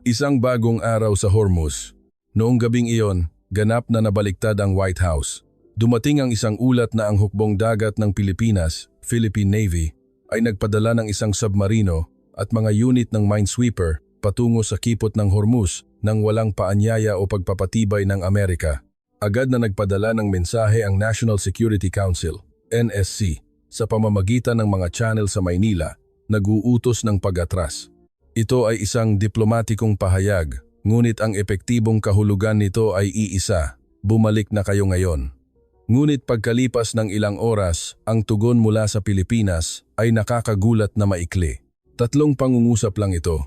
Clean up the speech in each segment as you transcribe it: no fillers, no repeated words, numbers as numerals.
Isang bagong araw sa Hormuz. Noong gabing iyon, ganap na nabaliktad ang White House. Dumating ang isang ulat na ang hukbong dagat ng Pilipinas, Philippine Navy, ay nagpadala ng isang submarino at mga unit ng minesweeper patungo sa kipot ng Hormuz nang walang paanyaya o pagpapatibay ng Amerika. Agad na nagpadala ng mensahe ang National Security Council, NSC, sa pamamagitan ng mga channel sa Maynila, nag-uutos ng pag-atras. Ito ay isang diplomatikong pahayag, ngunit ang epektibong kahulugan nito ay iisa, bumalik na kayo ngayon. Ngunit pagkalipas ng ilang oras, ang tugon mula sa Pilipinas ay nakakagulat na maikli. 3 pangungusap lang ito.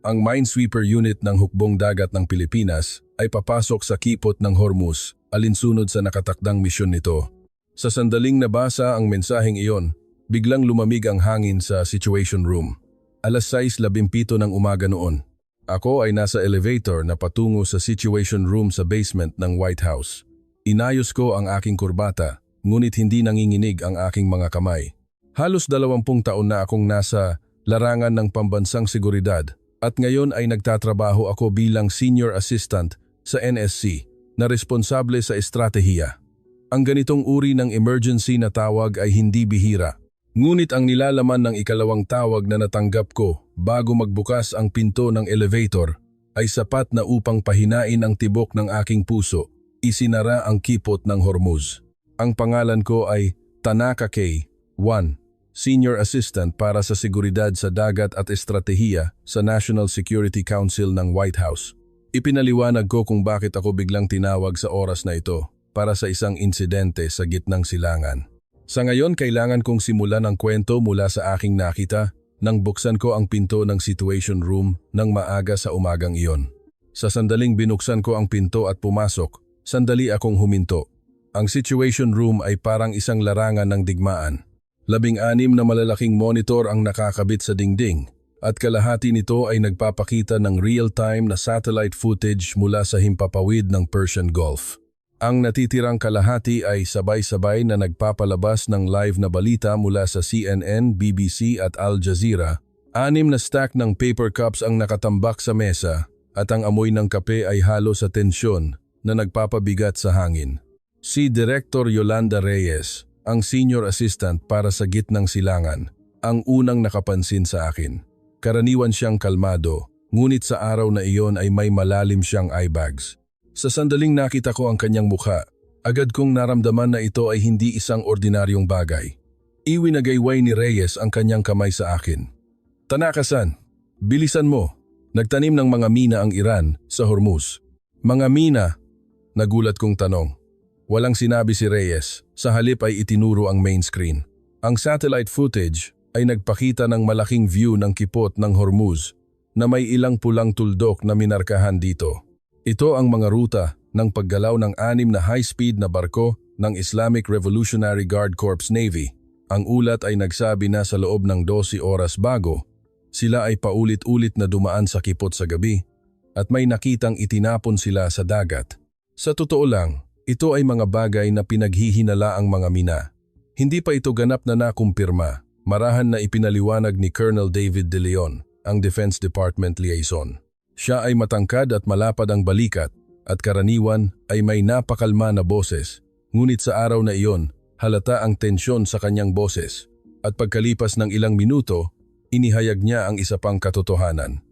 Ang minesweeper unit ng hukbong dagat ng Pilipinas ay papasok sa kipot ng Hormuz, alinsunod sa nakatakdang misyon nito. Sa sandaling nabasa ang mensaheng iyon, biglang lumamig ang hangin sa Situation Room. Alas 6:17 ng umaga noon. Ako ay nasa elevator na patungo sa Situation Room sa basement ng White House. Inayos ko ang aking kurbata, ngunit hindi nanginginig ang aking mga kamay. Halos 20 taon na akong nasa larangan ng pambansang seguridad at ngayon ay nagtatrabaho ako bilang senior assistant sa NSC na responsable sa estratehiya. Ang ganitong uri ng emergency na tawag ay hindi bihira. Ngunit ang nilalaman ng ikalawang tawag na natanggap ko bago magbukas ang pinto ng elevator ay sapat na upang pahinain ang tibok ng aking puso. Isinara ang kipot ng Hormuz. Ang pangalan ko ay Tanaka K. 1, Senior Assistant para sa Seguridad sa Dagat at Estratehiya sa National Security Council ng White House. Ipinaliwanag ko kung bakit ako biglang tinawag sa oras na ito para sa isang insidente sa gitnang silangan. Sa ngayon, kailangan kong simulan ang kwento mula sa aking nakita nang buksan ko ang pinto ng Situation Room ng maaga sa umagang iyon. Sa sandaling binuksan ko ang pinto at pumasok, sandali akong huminto. Ang Situation Room ay parang isang larangan ng digmaan. 16 na malalaking monitor ang nakakabit sa dingding at kalahati nito ay nagpapakita ng real-time na satellite footage mula sa himpapawid ng Persian Gulf. Ang natitirang kalahati ay sabay-sabay na nagpapalabas ng live na balita mula sa CNN, BBC at Al Jazeera. 6 na stack ng paper cups ang nakatambak sa mesa at ang amoy ng kape ay halo sa tensyon na nagpapabigat sa hangin. Si Director Yolanda Reyes, ang senior assistant para sa gitnang silangan, ang unang nakapansin sa akin. Karaniwan siyang kalmado, ngunit sa araw na iyon ay may malalim siyang eye bags. Sa sandaling nakita ko ang kanyang mukha, agad kong naramdaman na ito ay hindi isang ordinaryong bagay. Iwinagayway ni Reyes ang kanyang kamay sa akin. Tanaka-san, bilisan mo. Nagtanim ng mga mina ang Iran sa Hormuz. Mga mina? Nagulat kong tanong. Walang sinabi si Reyes, sa halip ay itinuro ang main screen. Ang satellite footage ay nagpakita ng malaking view ng kipot ng Hormuz na may ilang pulang tuldok na minarkahan dito. Ito ang mga ruta ng paggalaw ng 6 na high-speed na barko ng Islamic Revolutionary Guard Corps Navy. Ang ulat ay nagsabi na sa loob ng 12 oras bago, sila ay paulit-ulit na dumaan sa kipot sa gabi at may nakitang itinapon sila sa dagat. Sa totoo lang, ito ay mga bagay na pinaghihinala ang mga mina. Hindi pa ito ganap na nakumpirma, marahan na ipinaliwanag ni Colonel David De Leon, ang Defense Department Liaison. Siya ay matangkad at malapad ang balikat at karaniwan ay may napakalma na boses. Ngunit sa araw na iyon, halata ang tensyon sa kanyang boses at pagkalipas ng ilang minuto, inihayag niya ang isa pang katotohanan.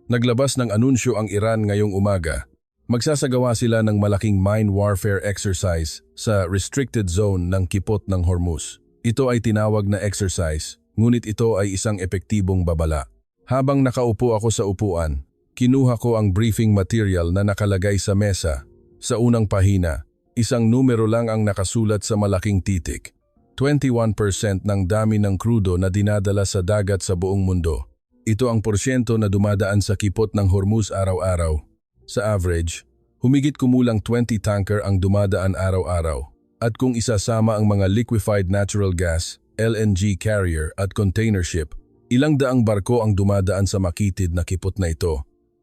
Naglabas ng anunsyo ang Iran ngayong umaga. Magsasagawa sila ng malaking mine warfare exercise sa restricted zone ng kipot ng Hormuz. Ito ay tinawag na exercise, ngunit ito ay isang epektibong babala. Habang nakaupo ako sa upuan, kinuha ko ang briefing material na nakalagay sa mesa. Sa unang pahina, isang numero lang ang nakasulat sa malaking titik. 21% ng dami ng krudo na dinadala sa dagat sa buong mundo. Ito ang porsyento na dumadaan sa kipot ng Hormuz araw-araw. Sa average, humigit kumulang 20 tanker ang dumadaan araw-araw. At kung isasama ang mga liquefied natural gas, LNG carrier at container ship, ilang daang barko ang dumadaan sa makitid na kipot na ito,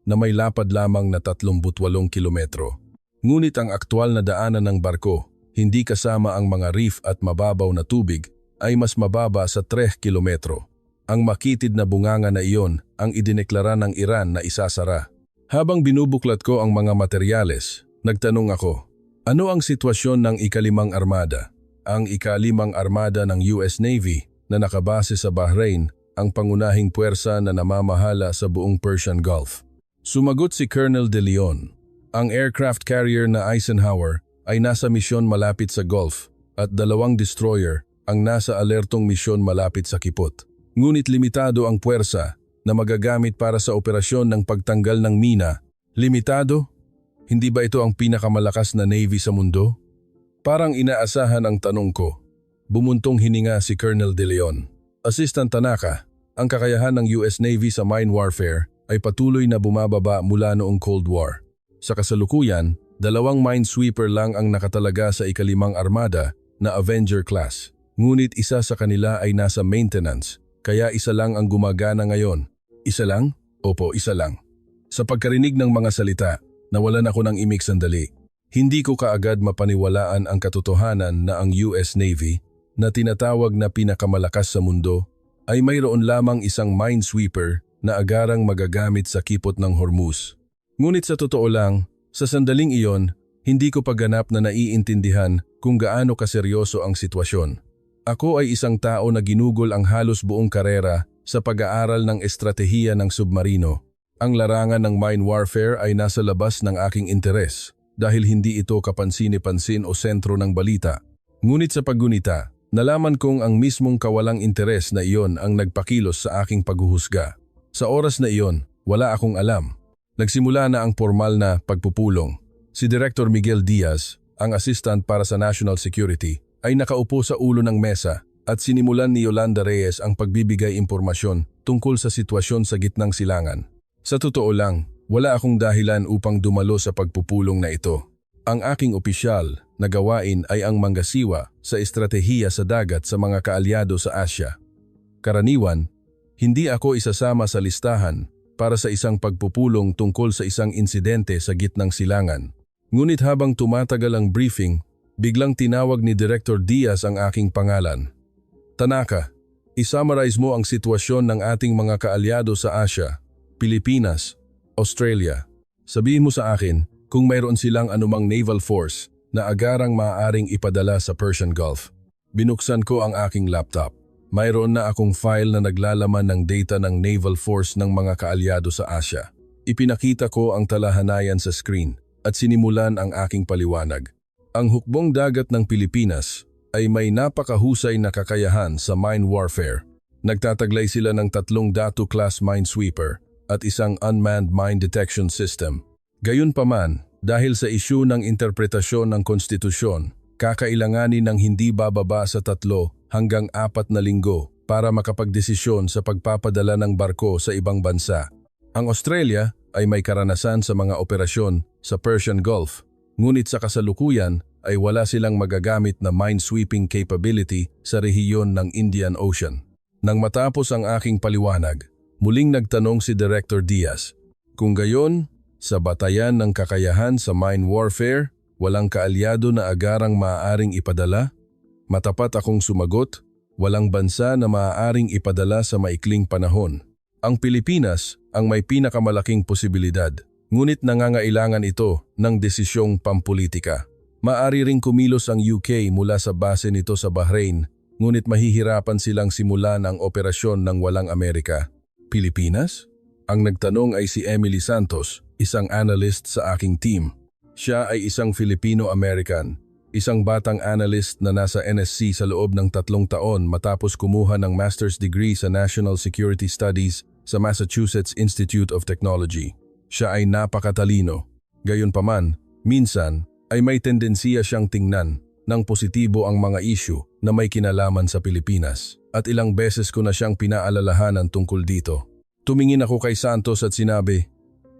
na may lapad lamang na 38 kilometro. Ngunit ang aktwal na daanan ng barko, hindi kasama ang mga reef at mababaw na tubig, ay mas mababa sa 3 kilometro. Ang makitid na bunganga na iyon ang idineklara ng Iran na isasara. Habang binubuklat ko ang mga materyales, nagtanong ako, ano ang sitwasyon ng ikalimang armada? Ang ikalimang armada ng US Navy na nakabase sa Bahrain, ang pangunahing puwersa na namamahala sa buong Persian Gulf. Sumagot si Colonel De Leon. Ang aircraft carrier na Eisenhower ay nasa misyon malapit sa Gulf at 2 destroyer ang nasa alertong misyon malapit sa Kipot. Ngunit limitado ang puwersa na magagamit para sa operasyon ng pagtanggal ng mina. Limitado? Hindi ba ito ang pinakamalakas na Navy sa mundo? Parang inaasahan ang tanong ko. Bumuntong hininga si Colonel De Leon. Assistant Tanaka, ang kakayahan ng US Navy sa mine warfare ay patuloy na bumababa mula noong Cold War. Sa kasalukuyan, 2 minesweeper lang ang nakatalaga sa ikalimang armada na Avenger class. Ngunit isa sa kanila ay nasa maintenance, kaya isa lang ang gumagana ngayon. Isa lang? Opo, isa lang. Sa pagkarinig ng mga salita, nawalan ako ng imik sandali. Hindi ko kaagad mapaniwalaan ang katotohanan na ang US Navy, na tinatawag na pinakamalakas sa mundo, ay mayroon lamang isang minesweeper na agarang magagamit sa Kipot ng Hormuz. Ngunit sa totoo lang, sa sandaling iyon, hindi ko pa ganap na naiintindihan kung gaano kaseryoso ang sitwasyon. Ako ay isang tao na ginugol ang halos buong karera sa pag-aaral ng estratehiya ng submarino. Ang larangan ng mine warfare ay nasa labas ng aking interes dahil hindi ito kapansin-pansin o sentro ng balita. Ngunit sa paggunita, nalaman kong ang mismong kawalang interes na iyon ang nagpakilos sa aking paghuhusga. Sa oras na iyon, wala akong alam. Nagsimula na ang formal na pagpupulong. Si Director Miguel Diaz, ang assistant para sa National Security, ay nakaupo sa ulo ng mesa at sinimulan ni Yolanda Reyes ang pagbibigay impormasyon tungkol sa sitwasyon sa gitnang silangan. Sa totoo lang, wala akong dahilan upang dumalo sa pagpupulong na ito. Ang aking opisyal na gawain ay ang manggasiwa sa estratehiya sa dagat sa mga kaalyado sa Asya. Karaniwan, hindi ako isasama sa listahan para sa isang pagpupulong tungkol sa isang insidente sa gitnang silangan. Ngunit habang tumatagal ang briefing, biglang tinawag ni Director Diaz ang aking pangalan. Tanaka, isummarize mo ang sitwasyon ng ating mga kaalyado sa Asya, Pilipinas, Australia. Sabihin mo sa akin kung mayroon silang anumang naval force na agarang maaaring ipadala sa Persian Gulf. Binuksan ko ang aking laptop. Mayroon na akong file na naglalaman ng data ng naval force ng mga kaalyado sa Asya. Ipinakita ko ang talahanayan sa screen at sinimulan ang aking paliwanag. Ang hukbong dagat ng Pilipinas ay may napakahusay na kakayahan sa mine warfare. Nagtataglay sila ng 3 Datu-class minesweeper at isang unmanned mine detection system. Gayunpaman, dahil sa isyu ng interpretasyon ng konstitusyon, kakailanganin ng hindi bababa sa 3 hanggang 4 na linggo para makapagdesisyon sa pagpapadala ng barko sa ibang bansa. Ang Australia ay may karanasan sa mga operasyon sa Persian Gulf, ngunit sa kasalukuyan ay wala silang magagamit na minesweeping capability sa rehiyon ng Indian Ocean. Nang matapos ang aking paliwanag, muling nagtanong si Director Diaz, kung gayon, sa batayan ng kakayahan sa mine warfare, walang kaalyado na agarang maaaring ipadala? Matapat akong sumagot, walang bansa na maaaring ipadala sa maikling panahon. Ang Pilipinas ang may pinakamalaking posibilidad, ngunit nangangailangan ito ng desisyong pampolitika. Maari ring kumilos ang UK mula sa base nito sa Bahrain, ngunit mahihirapan silang simulan ang operasyon ng walang Amerika. Pilipinas? Ang nagtanong ay si Emily Santos, isang analyst sa aking team. Siya ay isang Filipino-American, isang batang analyst na nasa NSC sa loob ng 3 taon matapos kumuha ng master's degree sa National Security Studies sa Massachusetts Institute of Technology. Siya ay napakatalino. Gayunpaman, minsan ay may tendensiya siyang tingnan ng positibo ang mga issue na may kinalaman sa Pilipinas at ilang beses ko na siyang pinaalalahanan tungkol dito. Tumingin ako kay Santos at sinabi,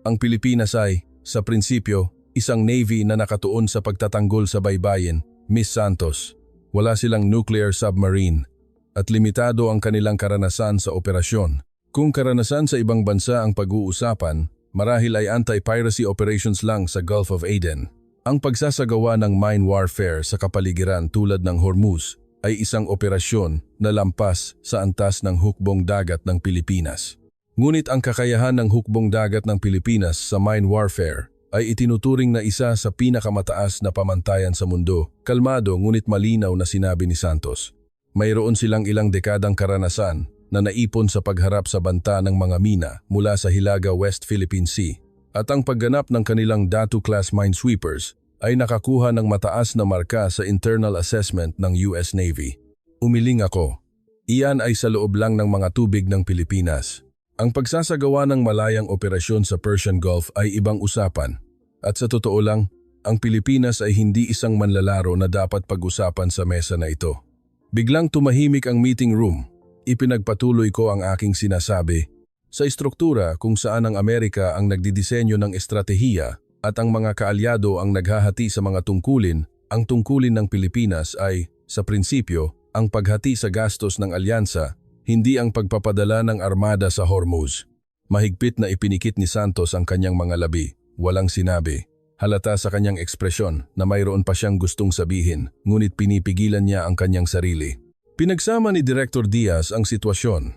ang Pilipinas ay, sa prinsipyo, isang Navy na nakatuon sa pagtatanggol sa baybayin, Miss Santos. Wala silang nuclear submarine at limitado ang kanilang karanasan sa operasyon. Kung karanasan sa ibang bansa ang pag-uusapan, marahil ay anti-piracy operations lang sa Gulf of Aden. Ang pagsasagawa ng mine warfare sa kapaligiran tulad ng Hormuz ay isang operasyon na lampas sa antas ng hukbong dagat ng Pilipinas. Ngunit ang kakayahan ng hukbong dagat ng Pilipinas sa mine warfare ay itinuturing na isa sa pinakamataas na pamantayan sa mundo. Kalmado ngunit malinaw na sinabi ni Santos. Mayroon silang ilang dekadang karanasan na naipon sa pagharap sa banta ng mga mina mula sa Hilaga West Philippine Sea. At ang pagganap ng kanilang Datu-class minesweepers ay nakakuha ng mataas na marka sa internal assessment ng US Navy. Umiling ako. Iyan ay sa loob lang ng mga tubig ng Pilipinas. Ang pagsasagawa ng malayang operasyon sa Persian Gulf ay ibang usapan. At sa totoo lang, ang Pilipinas ay hindi isang manlalaro na dapat pag-usapan sa mesa na ito. Biglang tumahimik ang meeting room. Ipinagpatuloy ko ang aking sinasabi. Sa istruktura kung saan ang Amerika ang nagdidisenyo ng estratehiya at ang mga kaalyado ang naghahati sa mga tungkulin, ang tungkulin ng Pilipinas ay, sa prinsipyo, ang paghati sa gastos ng alyansa, hindi ang pagpapadala ng armada sa Hormuz. Mahigpit na ipinikit ni Santos ang kanyang mga labi, walang sinabi. Halata sa kanyang ekspresyon na mayroon pa siyang gustong sabihin, ngunit pinipigilan niya ang kanyang sarili. Pinagsama ni Director Diaz ang sitwasyon.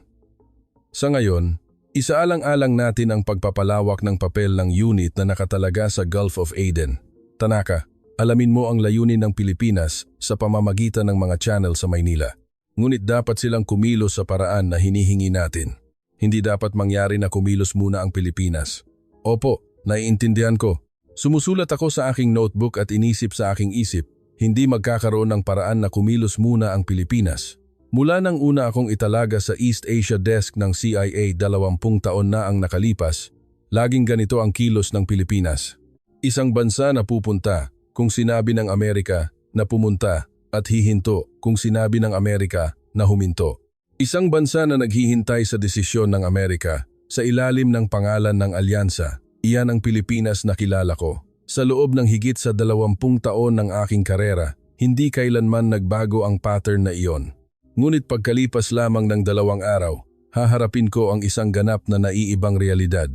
Sa ngayon, isaalang-alang natin ang pagpapalawak ng papel ng unit na nakatalaga sa Gulf of Aden. Tanaka, alamin mo ang layunin ng Pilipinas sa pamamagitan ng mga channel sa Maynila. Ngunit dapat silang kumilos sa paraan na hinihingi natin. Hindi dapat mangyari na kumilos muna ang Pilipinas. Opo, naiintindihan ko. Sumusulat ako sa aking notebook at inisip sa aking isip, hindi magkakaroon ng paraan na kumilos muna ang Pilipinas. Mula nang una akong italaga sa East Asia Desk ng CIA 20 taon na ang nakalipas, laging ganito ang kilos ng Pilipinas. Isang bansa na pupunta kung sinabi ng Amerika na pumunta at hihinto kung sinabi ng Amerika na huminto. Isang bansa na naghihintay sa desisyon ng Amerika sa ilalim ng pangalan ng alyansa. Iyan ang Pilipinas na kilala ko. Sa loob ng higit sa 20 taon ng aking karera, hindi kailanman nagbago ang pattern na iyon. Ngunit pagkalipas lamang ng 2 araw, haharapin ko ang isang ganap na naiibang realidad.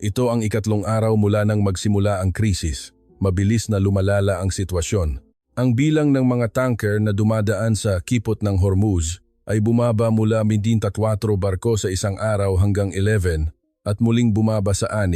Ito ang ikatlong araw mula nang magsimula ang krisis. Mabilis na lumalala ang sitwasyon. Ang bilang ng mga tanker na dumadaan sa kipot ng Hormuz ay bumaba mula 24 barko sa isang araw hanggang 11 at muling bumaba sa 6.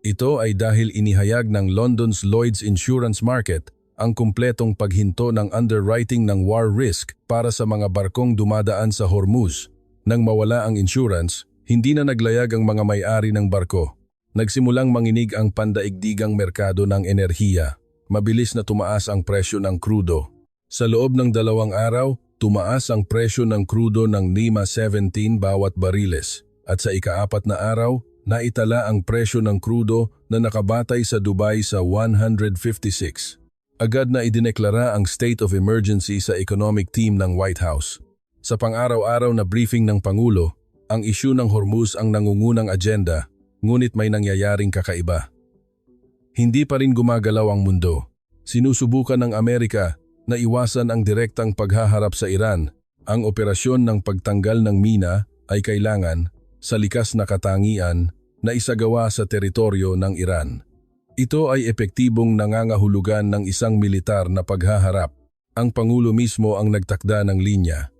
Ito ay dahil inihayag ng London's Lloyd's Insurance Market ang kumpletong paghinto ng underwriting ng war risk para sa mga barkong dumadaan sa Hormuz. Nang mawala ang insurance, hindi na naglayag ang mga may-ari ng barko. Nagsimulang manginig ang pandaigdigang merkado ng enerhiya. Mabilis na tumaas ang presyo ng krudo. Sa loob ng 2 araw, tumaas ang presyo ng krudo ng 5.17 bawat bariles. At sa ika-4 na araw, naitala ang presyo ng krudo na nakabatay sa Dubai sa 156. Agad na idineklara ang state of emergency sa economic team ng White House. Sa pang-araw-araw na briefing ng Pangulo, ang isyu ng Hormuz ang nangungunang agenda, ngunit may nangyayaring kakaiba. Hindi pa rin gumagalaw ang mundo. Sinusubukan ng Amerika na iwasan ang direktang paghaharap sa Iran. Ang operasyon ng pagtanggal ng mina ay kailangan, sa likas na katangian, na isagawa sa teritoryo ng Iran. Ito ay epektibong nangangahulugan ng isang militar na paghaharap. Ang Pangulo mismo ang nagtakda ng linya.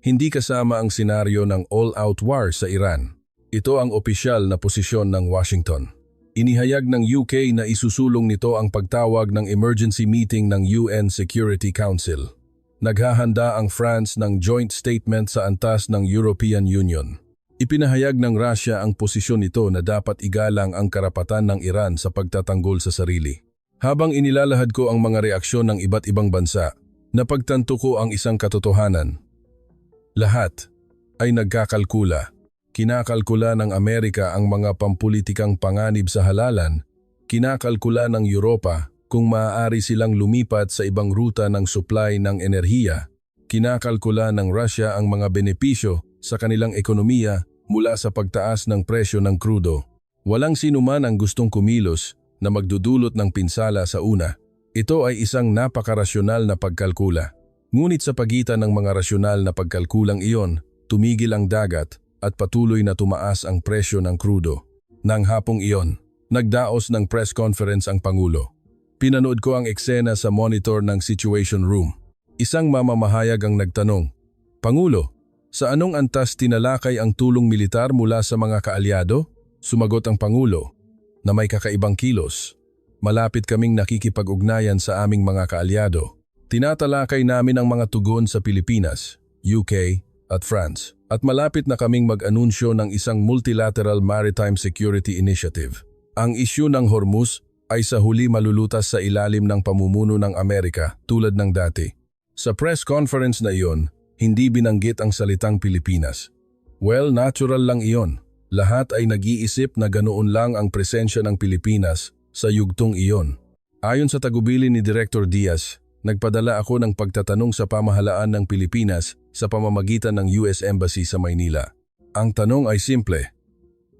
Hindi kasama ang senaryo ng all-out war sa Iran. Ito ang opisyal na posisyon ng Washington. Inihayag ng UK na isusulong nito ang pagtawag ng emergency meeting ng UN Security Council. Naghahanda ang France ng joint statement sa antas ng European Union. Ipinahayag ng Russia ang posisyon nito na dapat igalang ang karapatan ng Iran sa pagtatanggol sa sarili. Habang inilalahad ko ang mga reaksyon ng iba't ibang bansa, napagtanto ko ang isang katotohanan. Lahat ay nagkakalkula. Kinakalkula ng Amerika ang mga pampulitikang panganib sa halalan, kinakalkula ng Europa kung maaari silang lumipat sa ibang ruta ng supply ng enerhiya, kinakalkula ng Russia ang mga benepisyo sa kanilang ekonomiya mula sa pagtaas ng presyo ng krudo. Walang sinuman ang gustong kumilos na magdudulot ng pinsala sa una. Ito ay isang napakarasyonal na pagkalkula. Ngunit sa pagitan ng mga rasyonal na pagkalkulang iyon, tumigil ang dagat at patuloy na tumaas ang presyo ng krudo. Nang hapong iyon, nagdaos ng press conference ang Pangulo. Pinanood ko ang eksena sa monitor ng Situation Room. Isang mamamahayag ang nagtanong, "Pangulo, Sa anong antas tinalakay ang tulong militar mula sa mga kaalyado? Sumagot ang Pangulo na may kakaibang kilos. Malapit kaming nakikipag-ugnayan sa aming mga kaalyado. Tinatalakay namin ang mga tugon sa Pilipinas, UK at France. At malapit na kaming mag-anunsyo ng isang Multilateral Maritime Security Initiative. Ang isyu ng Hormuz ay sa huli malulutas sa ilalim ng pamumuno ng Amerika tulad ng dati. Sa press conference na iyon, hindi binanggit ang salitang Pilipinas. Well, natural lang iyon. Lahat ay nag-iisip na ganoon lang ang presensya ng Pilipinas sa yugtong iyon. Ayon sa tagubilin ni Director Diaz, nagpadala ako ng pagtatanong sa pamahalaan ng Pilipinas sa pamamagitan ng US Embassy sa Maynila. Ang tanong ay simple.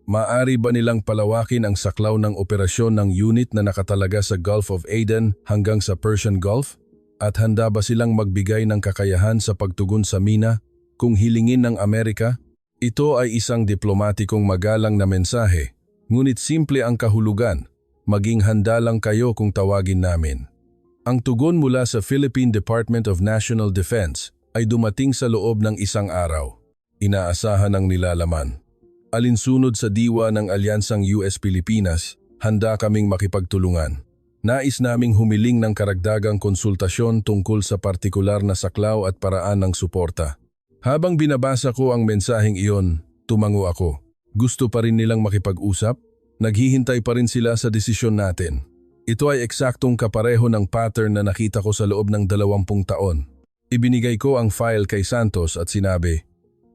Maaari ba nilang palawakin ang saklaw ng operasyon ng unit na nakatalaga sa Gulf of Aden hanggang sa Persian Gulf? At handa ba silang magbigay ng kakayahan sa pagtugon sa mina kung hilingin ng Amerika? Ito ay isang diplomatikong magalang na mensahe, ngunit simple ang kahulugan. Maging handa lang kayo kung tawagin namin. Ang tugon mula sa Philippine Department of National Defense ay dumating sa loob ng isang araw. Inaasahan ang nilalaman. Alinsunod sa diwa ng Alyansang US-Pilipinas, handa kaming makipagtulungan. Nais naming humiling ng karagdagang konsultasyon tungkol sa partikular na saklaw at paraan ng suporta. Habang binabasa ko ang mensaheng iyon, tumango ako. Gusto pa rin nilang makipag-usap? Naghihintay pa rin sila sa desisyon natin. Ito ay eksaktong kapareho ng pattern na nakita ko sa loob ng 20 taon. Ibinigay ko ang file kay Santos at sinabi,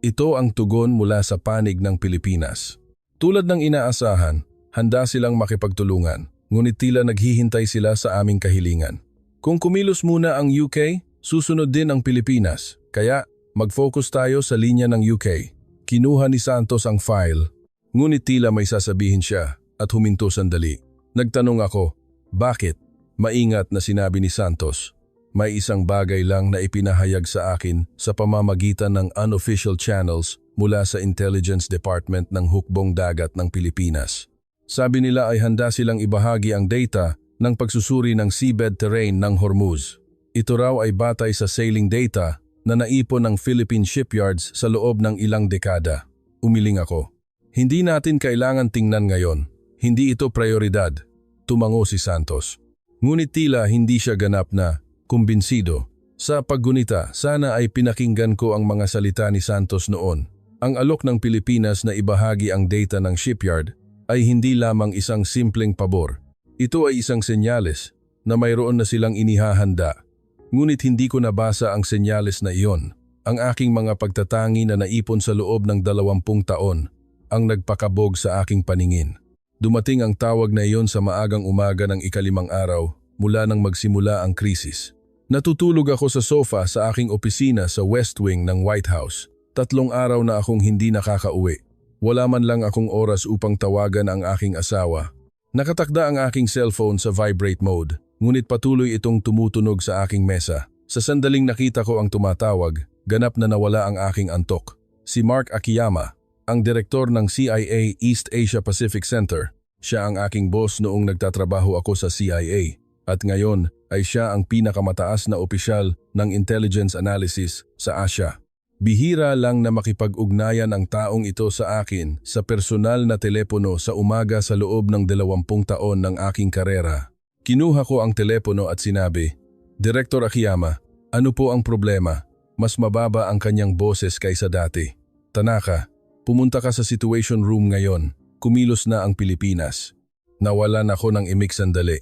ito ang tugon mula sa panig ng Pilipinas. Tulad ng inaasahan, handa silang makipagtulungan, ngunit tila naghihintay sila sa aming kahilingan. Kung kumilos muna ang UK, susunod din ang Pilipinas, kaya mag-focus tayo sa linya ng UK. Kinuha ni Santos ang file, ngunit tila may sasabihin siya at huminto sandali. Nagtanong ako, bakit? Maingat na sinabi ni Santos. May isang bagay lang na ipinahayag sa akin sa pamamagitan ng unofficial channels mula sa Intelligence Department ng Hukbong Dagat ng Pilipinas. Sabi nila ay handa silang ibahagi ang data ng pagsusuri ng seabed terrain ng Hormuz. Ito raw ay batay sa sailing data na naipon ng Philippine shipyards sa loob ng ilang dekada. Umiling ako. Hindi natin kailangan tingnan ngayon. Hindi ito prioridad. Tumango si Santos. Ngunit tila hindi siya ganap na kumbinsido. Sa paggunita, sana ay pinakinggan ko ang mga salita ni Santos noon. Ang alok ng Pilipinas na ibahagi ang data ng shipyard ay hindi lamang isang simpleng pabor. Ito ay isang senyales na mayroon na silang inihahanda. Ngunit hindi ko nabasa ang senyales na iyon. Ang aking mga pagtatangi na naipon sa loob ng 20 taon ang nagpakabog sa aking paningin. Dumating ang tawag na iyon sa maagang umaga ng ika-5 araw mula nang magsimula ang krisis. Natutulog ako sa sofa sa aking opisina sa West Wing ng White House. 3 araw na akong hindi nakakauwi. Wala man lang akong oras upang tawagan ang aking asawa. Nakatakda ang aking cellphone sa vibrate mode, ngunit patuloy itong tumutunog sa aking mesa. Sa sandaling nakita ko ang tumatawag, ganap na nawala ang aking antok. Si Mark Akiyama, ang direktor ng CIA East Asia Pacific Center. Siya ang aking boss noong nagtatrabaho ako sa CIA. At ngayon ay siya ang pinakamataas na opisyal ng intelligence analysis sa Asia. Bihira lang na makipag-ugnayan ang taong ito sa akin sa personal na telepono sa umaga sa loob ng 20 taon ng aking karera. Kinuha ko ang telepono at sinabi, Direktor Akiyama, ano po ang problema? Mas mababa ang kanyang boses kaysa dati. Tanaka, pumunta ka sa situation room ngayon. Kumilos na ang Pilipinas. Nawalan ako ng imik sandali.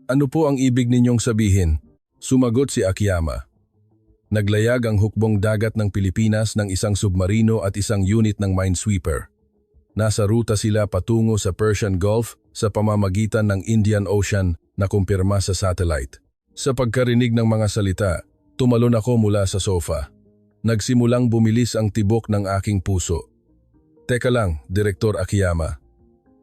Ano po ang ibig ninyong sabihin? Sumagot si Akiyama. Naglayag ang hukbong dagat ng Pilipinas ng isang submarino at isang unit ng minesweeper. Nasa ruta sila patungo sa Persian Gulf sa pamamagitan ng Indian Ocean na kumpirma sa satellite. Sa pagkarinig ng mga salita, tumalon ako mula sa sofa. Nagsimulang bumilis ang tibok ng aking puso. Teka lang, Direktor Akiyama.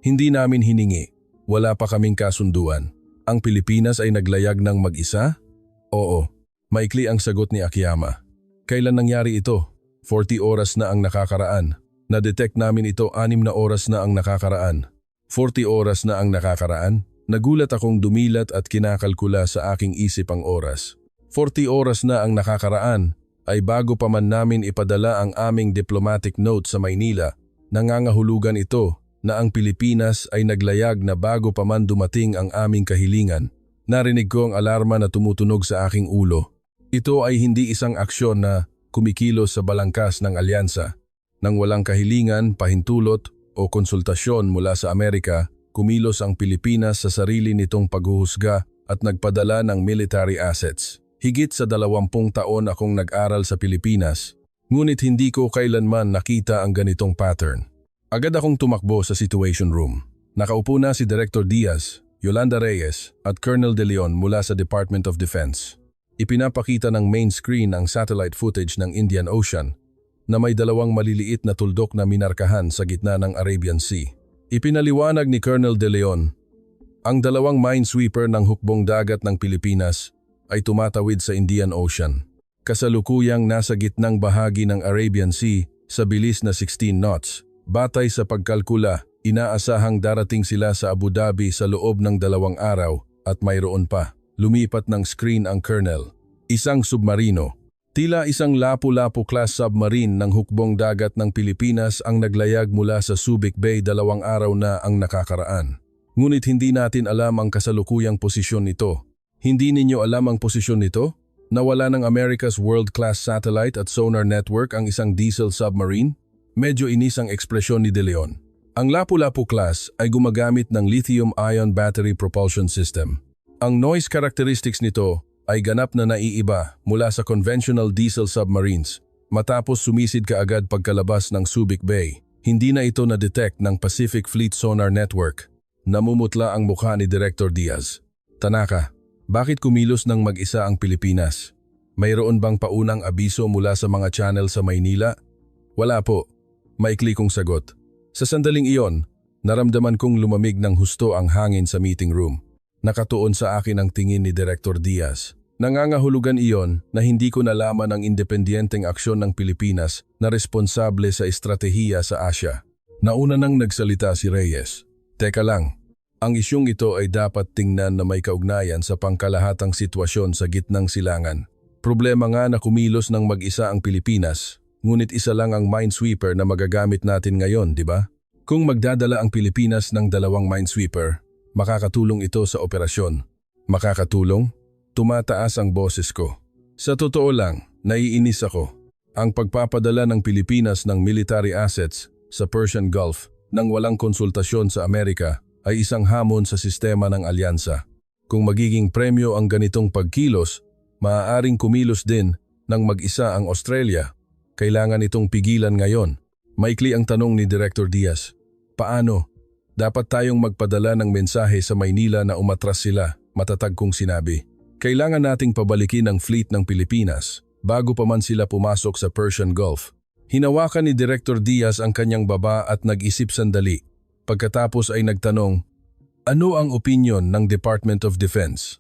Hindi namin hiningi. Wala pa kaming kasunduan. Ang Pilipinas ay naglayag ng mag-isa? Oo. Maikli ang sagot ni Akiyama. Kailan nangyari ito? 40 oras na ang nakakaraan. Na-detect namin ito 6 na oras na ang nakakaraan. 40 oras na ang nakakaraan? Nagulat akong dumilat at kinakalkula sa aking isip ang oras. 40 oras na ang nakakaraan ay bago pa man namin ipadala ang aming diplomatic note sa Maynila, nangangahulugan ito na ang Pilipinas ay naglayag na bago pa man dumating ang aming kahilingan. Narinig ko ang alarma na tumutunog sa aking ulo. Ito ay hindi isang aksyon na kumikilos sa balangkas ng alyansa. Nang walang kahilingan, pahintulot o konsultasyon mula sa Amerika, kumilos ang Pilipinas sa sarili nitong paghuhusga at nagpadala ng military assets. Higit sa 20 taon akong nag-aral sa Pilipinas, ngunit hindi ko kailanman nakita ang ganitong pattern. Agad akong tumakbo sa situation room. Nakaupo na si Director Diaz, Yolanda Reyes at Colonel De Leon mula sa Department of Defense. Ipinapakita ng main screen ang satellite footage ng Indian Ocean na may 2 maliliit na tuldok na minarkahan sa gitna ng Arabian Sea. Ipinaliwanag ni Colonel De Leon, ang 2 minesweeper ng hukbong dagat ng Pilipinas ay tumatawid sa Indian Ocean. Kasalukuyang nasa gitnang bahagi ng Arabian Sea sa bilis na 16 knots. Batay sa pagkalkula, inaasahang darating sila sa Abu Dhabi sa loob ng 2 araw at mayroon pa. Lumipat ng screen ang Colonel. Isang submarino. Tila isang Lapu-Lapu class submarine ng hukbong dagat ng Pilipinas ang naglayag mula sa Subic Bay 2 araw na ang nakakaraan. Ngunit hindi natin alam ang kasalukuyang posisyon nito. Hindi ninyo alam ang posisyon nito? Nawala ng America's world-class satellite at sonar network ang isang diesel submarine? Medyo inis ang ekspresyon ni De Leon. Ang Lapu-Lapu class ay gumagamit ng lithium-ion battery propulsion system. Ang noise characteristics nito ay ganap na naiiba mula sa conventional diesel submarines matapos sumisid kaagad pagkalabas ng Subic Bay. Hindi na ito na-detect ng Pacific Fleet Sonar Network. Namumutla ang mukha ni Director Diaz. Tanaka, bakit kumilos ng mag-isa ang Pilipinas? Mayroon bang paunang abiso mula sa mga channel sa Maynila? Wala po. Maikli kong sagot. Sa sandaling iyon, naramdaman kong lumamig ng husto ang hangin sa meeting room. Nakatuon sa akin ang tingin ni Director Diaz. Nangangahulugan iyon na hindi ko nalaman ang independiyenteng aksyon ng Pilipinas na responsable sa estratehiya sa Asya. Nauna nang nagsalita si Reyes. Teka lang, ang isyong ito ay dapat tingnan na may kaugnayan sa pangkalahatang sitwasyon sa gitnang silangan. Problema nga na kumilos ng mag-isa ang Pilipinas, ngunit isa lang ang minesweeper na magagamit natin ngayon, di ba? Kung magdadala ang Pilipinas ng 2 minesweeper, makakatulong ito sa operasyon. Makakatulong? Tumataas ang boses ko. Sa totoo lang, naiinis ako. Ang pagpapadala ng Pilipinas ng military assets sa Persian Gulf nang walang konsultasyon sa Amerika ay isang hamon sa sistema ng alyansa. Kung magiging premyo ang ganitong pagkilos, maaaring kumilos din ng mag-isa ang Australia. Kailangan itong pigilan ngayon. Maikli ang tanong ni Director Diaz. Paano? Dapat tayong magpadala ng mensahe sa Maynila na umatras sila, matatag kong sinabi. Kailangan nating pabalikin ang fleet ng Pilipinas bago pa man sila pumasok sa Persian Gulf. Hinawakan ni Director Diaz ang kanyang baba at nag-isip sandali. Pagkatapos ay nagtanong, ano ang opinyon ng Department of Defense?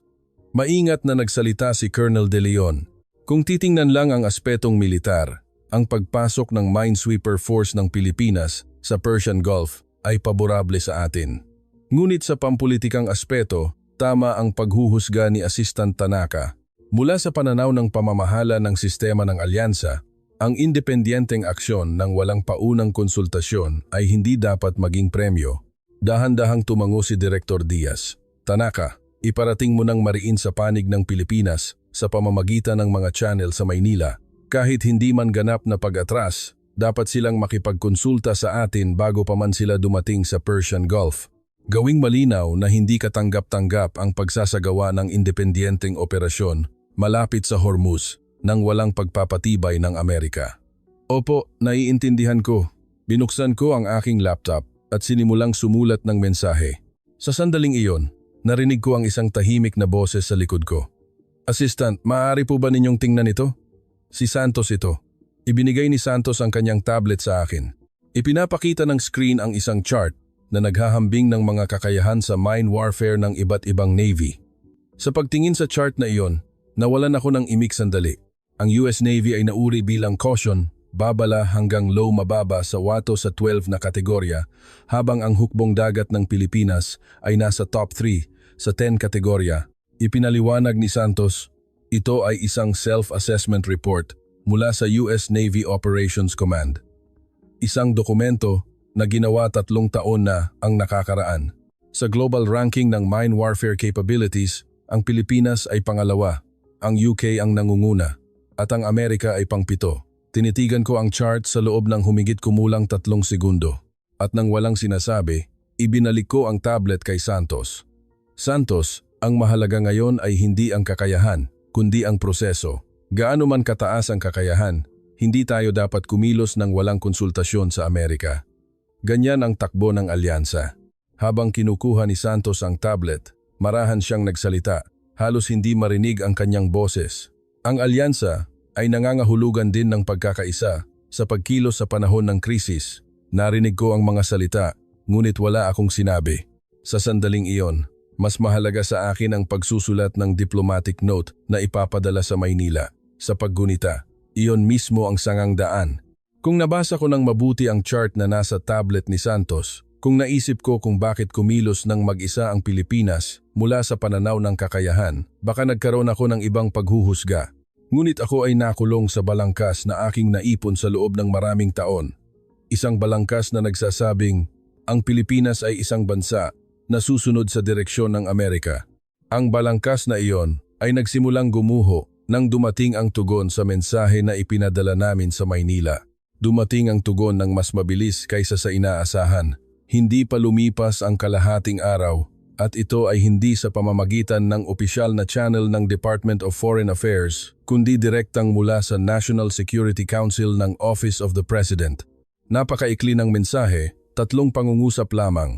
Maingat na nagsalita si Colonel De Leon. Kung titingnan lang ang aspetong militar, ang pagpasok ng minesweeper force ng Pilipinas sa Persian Gulf ay paborable sa atin. Ngunit sa pampulitikang aspeto, tama ang paghuhusga ni Assistant Tanaka. Mula sa pananaw ng pamamahala ng sistema ng alyansa, ang independiyenteng aksyon ng walang paunang konsultasyon ay hindi dapat maging premyo. Dahan-dahang tumango si Director Diaz. Tanaka, iparating mo ng mariin sa panig ng Pilipinas sa pamamagitan ng mga channel sa Maynila. Kahit hindi man ganap na pag-atras, dapat silang makipagkonsulta sa atin bago pa man sila dumating sa Persian Gulf. Gawing malinaw na hindi katanggap-tanggap ang pagsasagawa ng independiyenteng operasyon malapit sa Hormuz nang walang pagpapatibay ng Amerika. Opo, naiintindihan ko. Binuksan ko ang aking laptop at sinimulang sumulat ng mensahe. Sa sandaling iyon, narinig ko ang isang tahimik na boses sa likod ko. Assistant, maaari po ba ninyong tingnan ito? Si Santos ito. Ibinigay ni Santos ang kanyang tablet sa akin. Ipinapakita ng screen ang isang chart na naghahambing ng mga kakayahan sa mine warfare ng iba't ibang navy. Sa pagtingin sa chart na iyon, nawalan ako ng imik sandali. Ang US Navy ay nauri bilang caution, babala hanggang low mababa sa wato sa 12 na kategorya, habang ang hukbong dagat ng Pilipinas ay nasa top 3 sa 10 kategorya. Ipinaliwanag ni Santos, ito ay isang self-assessment report mula sa US Navy Operations Command. Isang dokumento na ginawa 3 taon na ang nakakaraan. Sa global ranking ng mine warfare capabilities, ang Pilipinas ay pangalawa, ang UK ang nangunguna, at ang Amerika ay pang-7. Tinitigan ko ang chart sa loob ng humigit kumulang 3 segundo. At nang walang sinasabi, ibinalik ko ang tablet kay Santos. Santos, ang mahalaga ngayon ay hindi ang kakayahan, kundi ang proseso. Gaano man kataas ang kakayahan, hindi tayo dapat kumilos ng walang konsultasyon sa Amerika. Ganyan ang takbo ng alyansa. Habang kinukuha ni Santos ang tablet, marahan siyang nagsalita, halos hindi marinig ang kanyang boses. Ang alyansa ay nangangahulugan din ng pagkakaisa sa pagkilos sa panahon ng krisis. Narinig ko ang mga salita, ngunit wala akong sinabi. Sa sandaling iyon, mas mahalaga sa akin ang pagsusulat ng diplomatic note na ipapadala sa Maynila. Sa paggunita, iyon mismo ang sangang daan. Kung nabasa ko ng mabuti ang chart na nasa tablet ni Santos, kung naisip ko kung bakit kumilos ng mag-isa ang Pilipinas mula sa pananaw ng kakayahan, baka nagkaroon ako ng ibang paghuhusga. Ngunit ako ay nakulong sa balangkas na aking naipon sa loob ng maraming taon. Isang balangkas na nagsasabing, ang Pilipinas ay isang bansa na susunod sa direksyon ng Amerika. Ang balangkas na iyon ay nagsimulang gumuho nang dumating ang tugon sa mensahe na ipinadala namin sa Maynila. Dumating ang tugon ng mas mabilis kaysa sa inaasahan. Hindi pa lumipas ang kalahating araw at ito ay hindi sa pamamagitan ng opisyal na channel ng Department of Foreign Affairs, kundi direktang mula sa National Security Council ng Office of the President. Napakaikli ng mensahe, 3 pangungusap lamang.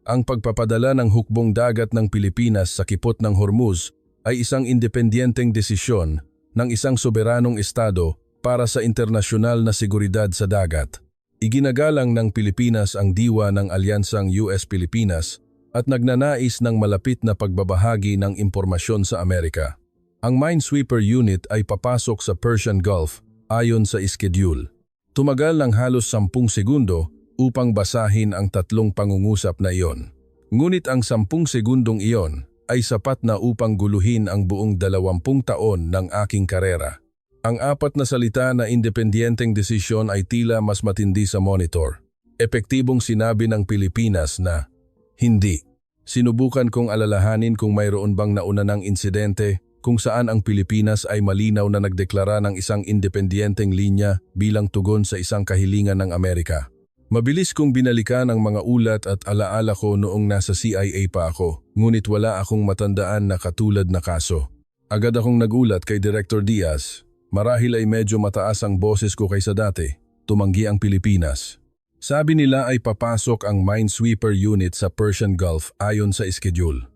Ang pagpapadala ng hukbong dagat ng Pilipinas sa kipot ng Hormuz ay isang independenteng desisyon ng isang soberanong estado para sa internasyonal na seguridad sa dagat. Iginagalang ng Pilipinas ang diwa ng alyansang US-Pilipinas at nagnanais ng malapit na pagbabahagi ng impormasyon sa Amerika. Ang Minesweeper Unit ay papasok sa Persian Gulf ayon sa schedule. Tumagal ng halos 10 segundo upang basahin ang 3 pangungusap na iyon. Ngunit ang 10 segundong iyon ay sapat na upang guluhin ang buong 20 taon ng aking karera. Ang 4 na salita na independenteng desisyon ay tila mas matindi sa monitor. Epektibong sinabi ng Pilipinas na, hindi. Sinubukan kong alalahanin kung mayroon bang nauna ng insidente kung saan ang Pilipinas ay malinaw na nagdeklara ng isang independenteng linya bilang tugon sa isang kahilingan ng Amerika. Mabilis kong binalikan ang mga ulat at alaala ko noong nasa CIA pa ako, ngunit wala akong matandaan na katulad na kaso. Agad akong nagulat kay Director Diaz. Marahil ay medyo mataas ang boses ko kaysa dati. Tumanggi ang Pilipinas. Sabi nila ay papasok ang Minesweeper Unit sa Persian Gulf ayon sa schedule.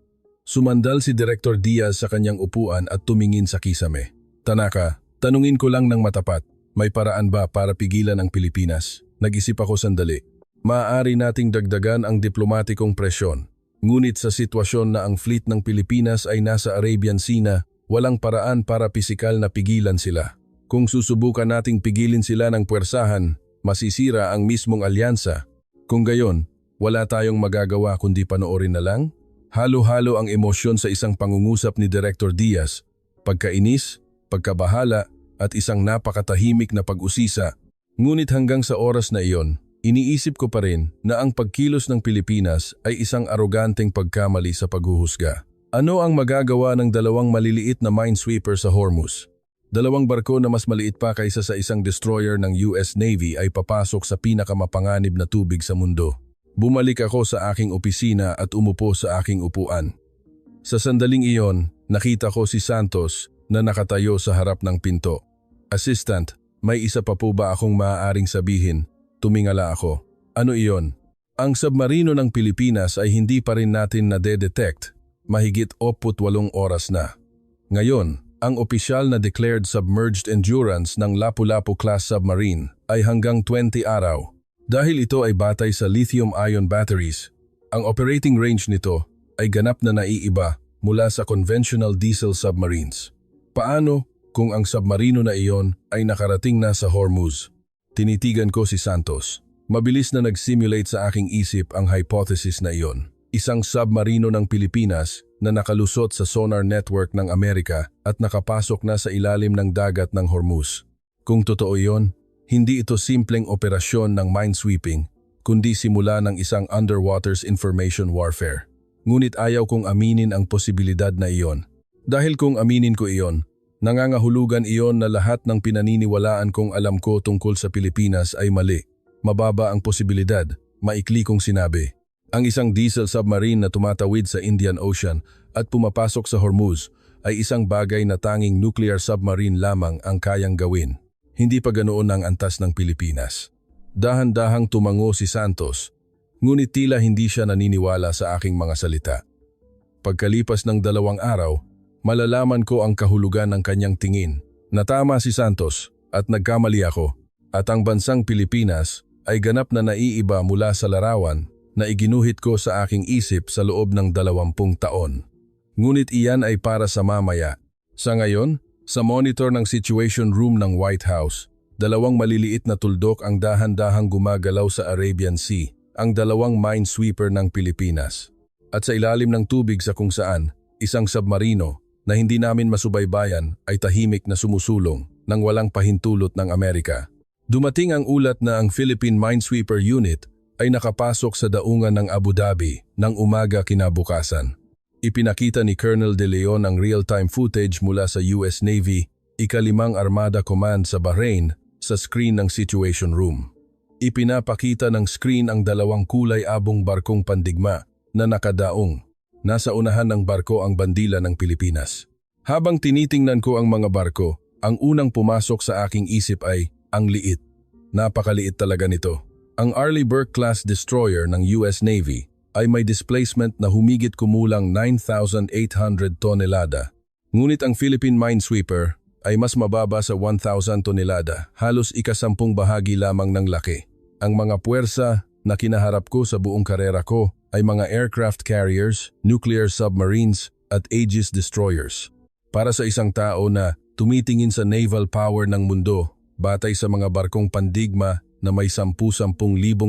Sumandal si Director Diaz sa kanyang upuan at tumingin sa kisame. Tanaka, tanungin ko lang ng matapat, may paraan ba para pigilan ang Pilipinas? Nag-isip ako sandali. Maaari nating dagdagan ang diplomatikong presyon. Ngunit sa sitwasyon na ang fleet ng Pilipinas ay nasa Arabian Sea na, walang paraan para pisikal na pigilan sila. Kung susubukan nating pigilin sila ng puwersahan, masisira ang mismong alyansa. Kung gayon, wala tayong magagawa kundi panoorin na lang. Halo-halo ang emosyon sa isang pangungusap ni Director Diaz, pagkainis, pagkabahala at isang napakatahimik na pag-usisa. Ngunit hanggang sa oras na iyon, iniisip ko pa rin na ang pagkilos ng Pilipinas ay isang aroganteng pagkamali sa paghuhusga. Ano ang magagawa ng 2 maliliit na minesweeper sa Hormuz? 2 barko na mas maliit pa kaysa sa isang destroyer ng US Navy ay papasok sa pinakamapanganib na tubig sa mundo. Bumalik ako sa aking opisina at umupo sa aking upuan. Sa sandaling iyon, nakita ko si Santos na nakatayo sa harap ng pinto. Assistant, may isa pa po ba akong maaaring sabihin? Tumingala ako. Ano iyon? Ang submarino ng Pilipinas ay hindi pa rin natin nade-detect. Mahigit 48 oras na. Ngayon, ang opisyal na declared submerged endurance ng Lapu-Lapu class submarine ay hanggang 20 araw. Dahil ito ay batay sa lithium-ion batteries, ang operating range nito ay ganap na naiiba mula sa conventional diesel submarines. Paano kung ang submarino na iyon ay nakarating na sa Hormuz? Tinitigan ko si Santos. Mabilis na nag-simulate sa aking isip ang hypothesis na iyon. Isang submarino ng Pilipinas na nakalusot sa sonar network ng Amerika at nakapasok na sa ilalim ng dagat ng Hormuz. Kung totoo iyon, hindi ito simpleng operasyon ng minesweeping, kundi simula ng isang underwaters information warfare. Ngunit ayaw kong aminin ang posibilidad na iyon. Dahil kung aminin ko iyon, nangangahulugan iyon na lahat ng pinaniniwalaan kong alam ko tungkol sa Pilipinas ay mali. Mababa ang posibilidad, maikli kong sinabi. Ang isang diesel submarine na tumatawid sa Indian Ocean at pumapasok sa Hormuz ay isang bagay na tanging nuclear submarine lamang ang kayang gawin. Hindi pa ganoon ang antas ng Pilipinas. Dahan-dahang tumango si Santos, ngunit tila hindi siya naniniwala sa aking mga salita. Pagkalipas ng 2 araw, malalaman ko ang kahulugan ng kanyang tingin. Natama si Santos at nagkamali ako, at ang bansang Pilipinas ay ganap na naiiba mula sa larawan na iginuhit ko sa aking isip sa loob ng 20 taon. Ngunit iyan ay para sa mamaya. Sa ngayon, sa monitor ng Situation Room ng White House, 2 maliliit na tuldok ang dahan-dahang gumagalaw sa Arabian Sea, ang 2 minesweeper ng Pilipinas. At sa ilalim ng tubig sa kung saan, isang submarino na hindi namin masubaybayan ay tahimik na sumusulong nang walang pahintulot ng Amerika. Dumating ang ulat na ang Philippine Minesweeper Unit ay nakapasok sa daungan ng Abu Dhabi ng umaga kinabukasan. Ipinakita ni Colonel De Leon ang real-time footage mula sa US Navy, ika-5 Armada Command sa Bahrain sa screen ng Situation Room. Ipinapakita ng screen ang 2 kulay-abong barkong pandigma na nakadaong. Nasa unahan ng barko ang bandila ng Pilipinas. Habang tinitingnan ko ang mga barko, ang unang pumasok sa aking isip ay, ang liit. Napakaliit talaga nito. Ang Arleigh Burke-class destroyer ng US Navy ay may displacement na humigit kumulang 9,800 tonelada. Ngunit ang Philippine Minesweeper ay mas mababa sa 1,000 tonelada, halos ika-10 bahagi lamang ng laki. Ang mga puwersa na kinaharap ko sa buong karera ko ay mga aircraft carriers, nuclear submarines at Aegis destroyers. Para sa isang tao na tumitingin sa naval power ng mundo, batay sa mga barkong pandigma na may 10,000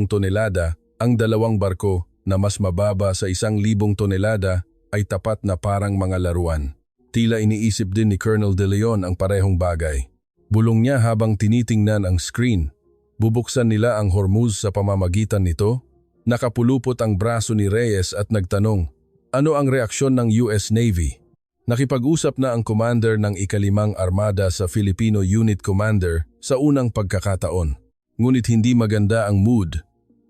tonelada, ang 2 barko na mas mababa sa 1,000 tonelada ay tapat na parang mga laruan. Tila iniisip din ni Colonel De Leon ang parehong bagay. Bulong niya habang tinitingnan ang screen. Bubuksan nila ang Hormuz sa pamamagitan nito? Nakapulupot ang braso ni Reyes at nagtanong, ano ang reaksyon ng US Navy? Nakipag-usap na ang commander ng ika-5 Armada sa Filipino Unit Commander sa unang pagkakataon. Ngunit hindi maganda ang mood.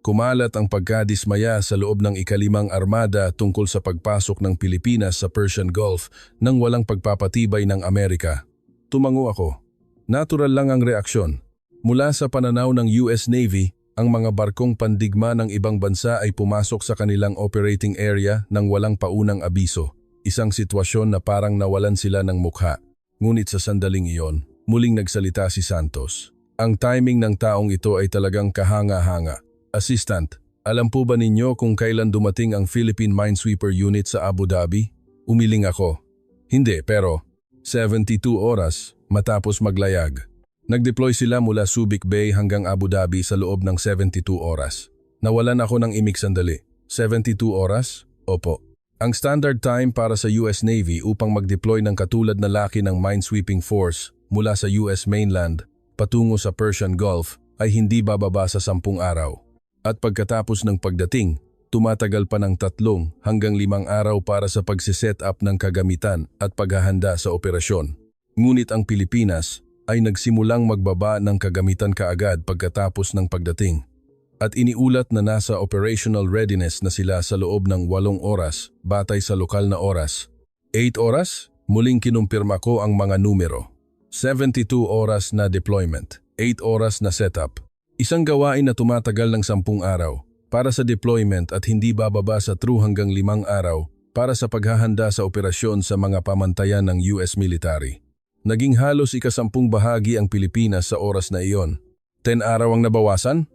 Kumalat ang pagkadismaya sa loob ng ika-5 Armada tungkol sa pagpasok ng Pilipinas sa Persian Gulf nang walang pagpapatibay ng Amerika. Tumango ako. Natural lang ang reaksyon. Mula sa pananaw ng US Navy, ang mga barkong pandigma ng ibang bansa ay pumasok sa kanilang operating area nang walang paunang abiso. Isang sitwasyon na parang nawalan sila ng mukha. Ngunit sa sandaling iyon, muling nagsalita si Santos. Ang timing ng taong ito ay talagang kahanga-hanga. Assistant, alam po ba ninyo kung kailan dumating ang Philippine Minesweeper Unit sa Abu Dhabi? Umiling ako. Hindi, pero 72 oras matapos maglayag. Nag-deploy sila mula Subic Bay hanggang Abu Dhabi sa loob ng 72 oras. Nawalan ako ng imik sandali. 72 oras? Opo. Ang standard time para sa US Navy upang mag-deploy ng katulad na laki ng minesweeping force mula sa US mainland patungo sa Persian Gulf ay hindi bababa sa 10 araw. At pagkatapos ng pagdating, tumatagal pa ng 3 hanggang 5 araw para sa pagsiset up ng kagamitan at paghahanda sa operasyon. Ngunit ang Pilipinas ay nagsimulang magbaba ng kagamitan kaagad pagkatapos ng pagdating. At iniulat na nasa operational readiness na sila sa loob ng 8 oras batay sa lokal na oras. 8 oras? Muling kinumpirma ko ang mga numero. 72 oras na deployment, 8 oras na setup. Isang gawain na tumatagal ng 10 araw para sa deployment at hindi bababa sa 3 hanggang 5 araw para sa paghahanda sa operasyon sa mga pamantayan ng US military. Naging halos ika-10 bahagi ang Pilipinas sa oras na iyon. 10 araw ang nabawasan?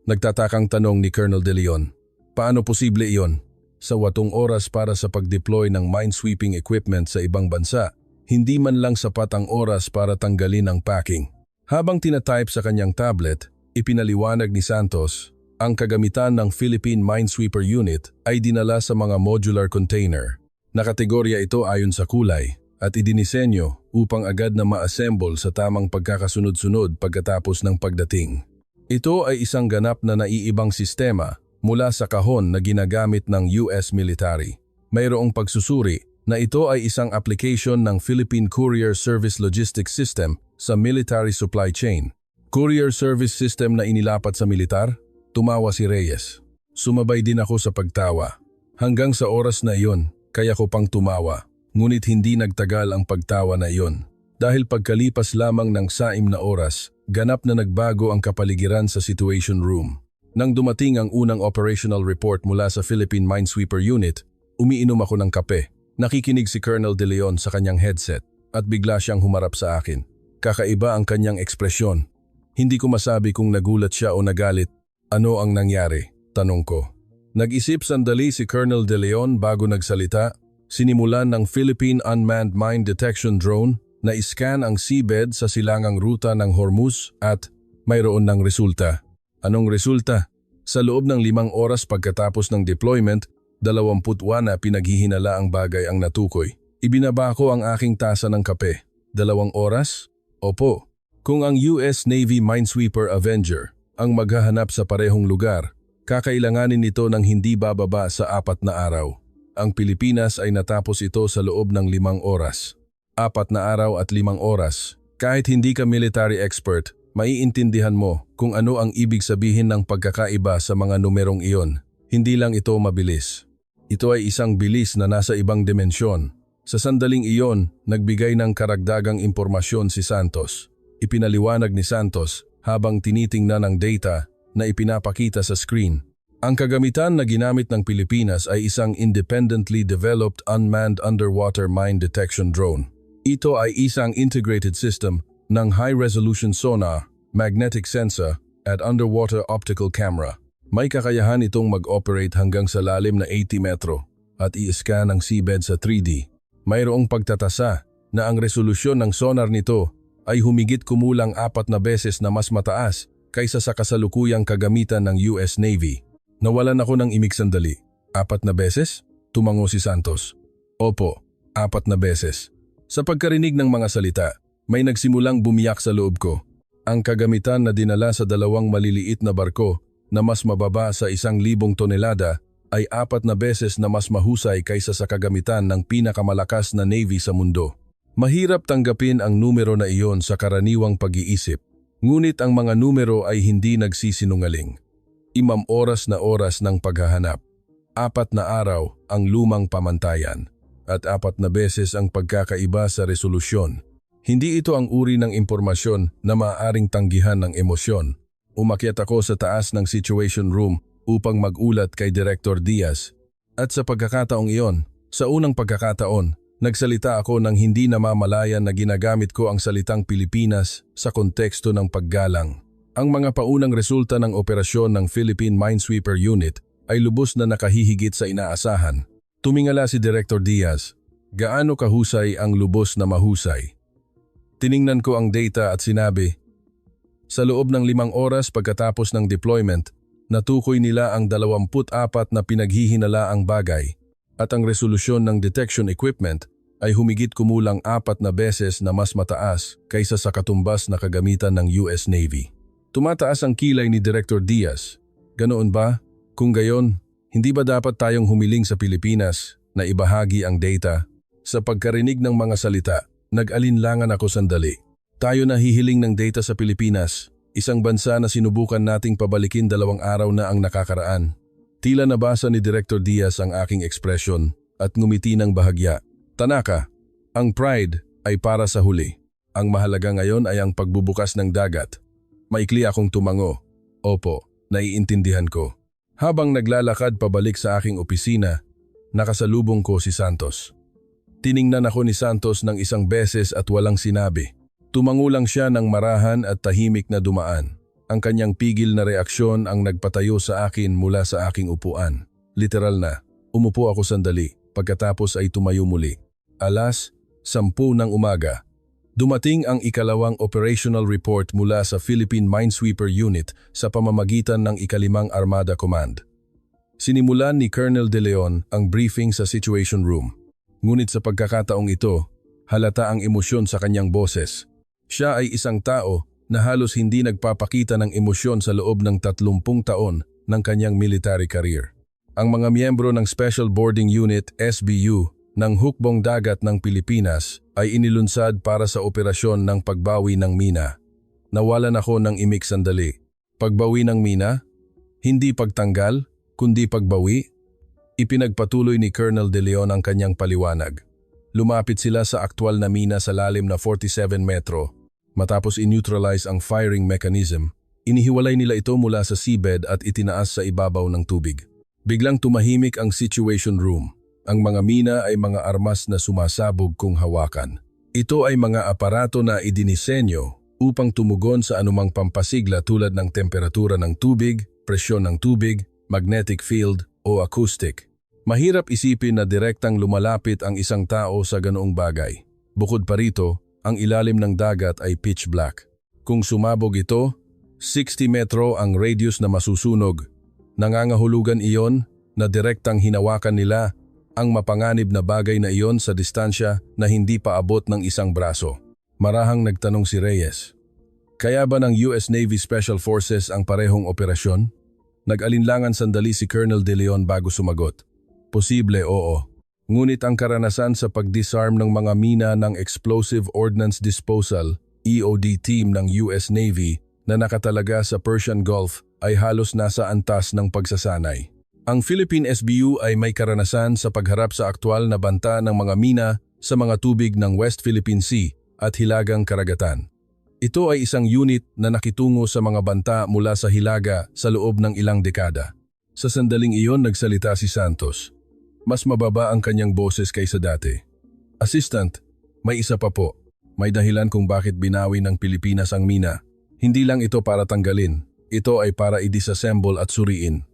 Nagtatakang tanong ni Colonel De Leon. Paano posible iyon? Sa 8 oras para sa pag-deploy ng minesweeping equipment sa ibang bansa, hindi man lang sapat ang oras para tanggalin ang packing. Habang tinatype sa kanyang tablet, ipinaliwanag ni Santos, ang kagamitan ng Philippine Minesweeper Unit ay dinala sa mga modular container. Nakategorya ito ayon sa kulay. at idinisenyo upang agad na ma-assemble sa tamang pagkakasunod-sunod pagkatapos ng pagdating. Ito ay isang ganap na naiibang sistema mula sa kahon na ginagamit ng US military. Mayroong pagsusuri na ito ay isang application ng Philippine Courier Service Logistics System sa military supply chain. Courier service system na inilapat sa militar? Tumawa si Reyes. Sumabay din ako sa pagtawa. Hanggang sa oras na iyon, kaya ko pang tumawa. Ngunit hindi nagtagal ang pagtawa na iyon. Dahil pagkalipas lamang ng 6 na oras, ganap na nagbago ang kapaligiran sa situation room. Nang dumating ang unang operational report mula sa Philippine Minesweeper Unit, umiinom ako ng kape. Nakikinig si Colonel De Leon sa kanyang headset at bigla siyang humarap sa akin. Kakaiba ang kanyang ekspresyon. Hindi ko masabi kung nagulat siya o nagalit. Ano ang nangyari? Tanong ko. Nag-isip sandali si Colonel De Leon bago nagsalita. Sinimulan ng Philippine Unmanned Mine Detection Drone na iscan ang seabed sa silangang ruta ng Hormuz at mayroon ng resulta. Anong resulta? Sa loob ng 5 oras pagkatapos ng deployment, 21 na pinaghihinala ang bagay ang natukoy. Ibinaba ko ang aking tasa ng kape. 2 oras? Opo. Kung ang US Navy Minesweeper Avenger ang maghahanap sa parehong lugar, kakailanganin nito ng hindi bababa sa 4 na araw. Ang Pilipinas ay natapos ito sa loob ng 5 oras. 4 na araw at 5 oras. Kahit hindi ka military expert, maiintindihan mo kung ano ang ibig sabihin ng pagkakaiba sa mga numerong iyon. Hindi lang ito mabilis. Ito ay isang bilis na nasa ibang dimensyon. Sa sandaling iyon, nagbigay ng karagdagang impormasyon si Santos. Ipinaliwanag ni Santos habang tinitingnan ang data na ipinapakita sa screen. Ang kagamitan na ginamit ng Pilipinas ay isang independently developed unmanned underwater mine detection drone. Ito ay isang integrated system ng high-resolution sonar, magnetic sensor at underwater optical camera. May kakayahan itong mag-operate hanggang sa lalim na 80 metro at i-scan ang seabed sa 3D. Mayroong pagtatasa na ang resolusyon ng sonar nito ay humigit kumulang 4 na beses na mas mataas kaysa sa kasalukuyang kagamitan ng US Navy. Nawalan ako ng imik sandali. 4 na beses? Tumango si Santos. Opo, 4 na beses. Sa pagkarinig ng mga salita, may nagsimulang bumiyak sa loob ko. Ang kagamitan na dinala sa 2 maliliit na barko na mas mababa sa 1,000 tonelada ay 4 na beses na mas mahusay kaysa sa kagamitan ng pinakamalakas na Navy sa mundo. Mahirap tanggapin ang numero na iyon sa karaniwang pag-iisip. Ngunit ang mga numero ay hindi nagsisinungaling. 5 oras ng paghahanap, 4 na araw ang lumang pamantayan, at 4 na beses ang pagkakaiba sa resolusyon. Hindi ito ang uri ng impormasyon na maaaring tanggihan ng emosyon. Umakyat ako sa taas ng situation room upang magulat kay Director Diaz. At sa pagkakataong iyon, sa unang pagkakataon, nagsalita ako ng hindi namamalayan na ginagamit ko ang salitang Pilipinas sa konteksto ng paggalang. Ang mga paunang resulta ng operasyon ng Philippine Minesweeper Unit ay lubos na nakahihigit sa inaasahan. Tumingala si Director Diaz. Gaano kahusay ang lubos na mahusay? Tiningnan ko ang data at sinabi, sa loob ng 5 oras pagkatapos ng deployment, natukoy nila ang 24 na pinaghihinalaang bagay at ang resolusyon ng detection equipment ay humigit kumulang 4 na beses na mas mataas kaysa sa katumbas na kagamitan ng US Navy. Tumataas ang kilay ni Director Diaz. Ganoon ba? Kung gayon, hindi ba dapat tayong humiling sa Pilipinas na ibahagi ang data? Sa pagkarinig ng mga salita, nag-alinlangan ako sandali. Tayo na hihiling ng data sa Pilipinas, isang bansa na sinubukan nating pabalikin 2 araw na ang nakakaraan. Tila nabasa ni Director Diaz ang aking ekspresyon at ngumiti ng bahagya. Tanaka, ang pride ay para sa huli. Ang mahalaga ngayon ay ang pagbubukas ng dagat. Maikli akong tumango. Opo, naiintindihan ko. Habang naglalakad pabalik sa aking opisina, nakasalubong ko si Santos. Tiningnan ako ni Santos ng 1 beses at walang sinabi. Tumango lang siya ng marahan at tahimik na dumaan. Ang kanyang pigil na reaksyon ang nagpatayo sa akin mula sa aking upuan. Literal na, umupo ako sandali, pagkatapos ay tumayo muli. 10:00 ng umaga. Dumating ang ikalawang operational report mula sa Philippine Minesweeper Unit sa pamamagitan ng ika-5 Armada Command. Sinimulan ni Colonel De Leon ang briefing sa situation room. Ngunit sa pagkakataong ito, Halata ang emosyon sa kanyang boses. Siya ay isang tao na halos hindi nagpapakita ng emosyon sa loob ng 30 taon ng kanyang military career. Ang mga miyembro ng Special Boarding Unit SBU ng Hukbong Dagat ng Pilipinas ay inilunsad para sa operasyon ng pagbawi ng mina. Nawalan ako ng imik sandali. Pagbawi ng mina? Hindi pagtanggal, kundi pagbawi? Ipinagpatuloy ni Colonel De Leon ang kanyang paliwanag. Lumapit sila sa aktwal na mina sa lalim na 47 metro. Matapos in-neutralize ang firing mechanism, inihiwalay nila ito mula sa seabed at itinaas sa ibabaw ng tubig. Biglang tumahimik ang situation room. Ang mga mina ay mga armas na sumasabog kung hawakan. Ito ay mga aparato na idinisenyo upang tumugon sa anumang pampasigla tulad ng temperatura ng tubig, presyon ng tubig, magnetic field o acoustic. Mahirap isipin na direktang lumalapit ang isang tao sa ganoong bagay. Bukod pa rito, ang ilalim ng dagat ay pitch black. Kung sumabog ito, 60 metro ang radius na masusunog. Nangangahulugan iyon na direktang hinawakan nila ang mapanganib na bagay na iyon sa distansya na hindi pa abot ng isang braso. Marahang nagtanong si Reyes. Kaya ba ng US Navy Special Forces ang parehong operasyon? Nag-alinlangan sandali si Colonel De Leon bago sumagot. Posible, oo. Ngunit ang karanasan sa pag-disarm ng mga mina ng Explosive Ordnance Disposal, EOD team ng US Navy na nakatalaga sa Persian Gulf ay halos nasa antas ng pagsasanay. Ang Philippine SBU ay may karanasan sa pagharap sa aktwal na banta ng mga mina sa mga tubig ng West Philippine Sea at Hilagang Karagatan. Ito ay isang unit na nakitungo sa mga banta mula sa Hilaga sa loob ng ilang dekada. Sa sandaling iyon nagsalita si Santos. Mas mababa ang kanyang boses kaysa dati. Assistant, may isa pa po. May dahilan kung bakit binawi ng Pilipinas ang mina. Hindi lang ito para tanggalin. Ito ay para i-disassemble at suriin.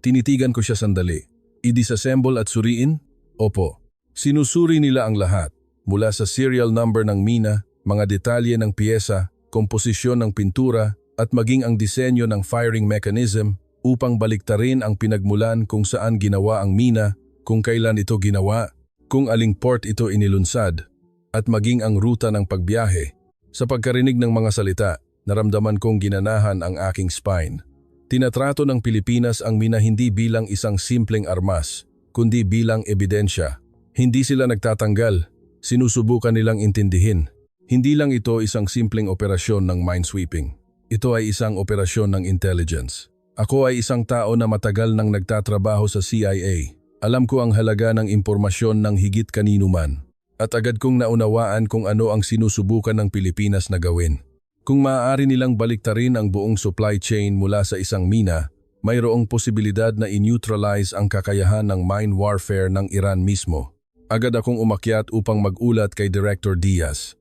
Tinitigan ko siya sandali. I-disassemble at suriin? Opo. Sinusuri nila ang lahat. Mula sa serial number ng mina, mga detalye ng piyesa, komposisyon ng pintura, at maging ang disenyo ng firing mechanism upang baliktarin ang pinagmulan kung saan ginawa ang mina, kung kailan ito ginawa, kung aling port ito inilunsad, at maging ang ruta ng pagbiyahe. Sa pagkarinig ng mga salita, naramdaman kong ginanahan ang aking spine. Tinatrato ng Pilipinas ang mina hindi bilang isang simpleng armas, kundi bilang ebidensya. Hindi sila nagtatanggal, sinusubukan nilang intindihin. Hindi lang ito isang simpleng operasyon ng minesweeping. Ito ay isang operasyon ng intelligence. Ako ay isang tao na matagal nang nagtatrabaho sa CIA. Alam ko ang halaga ng impormasyon ng higit kanino man. At agad kong naunawaan kung ano ang sinusubukan ng Pilipinas na gawin. Kung maaari nilang baliktarin ang buong supply chain mula sa isang mina, mayroong posibilidad na in-neutralize ang kakayahan ng mine warfare ng Iran mismo. Agad akong umakyat upang mag-ulat kay Director Diaz.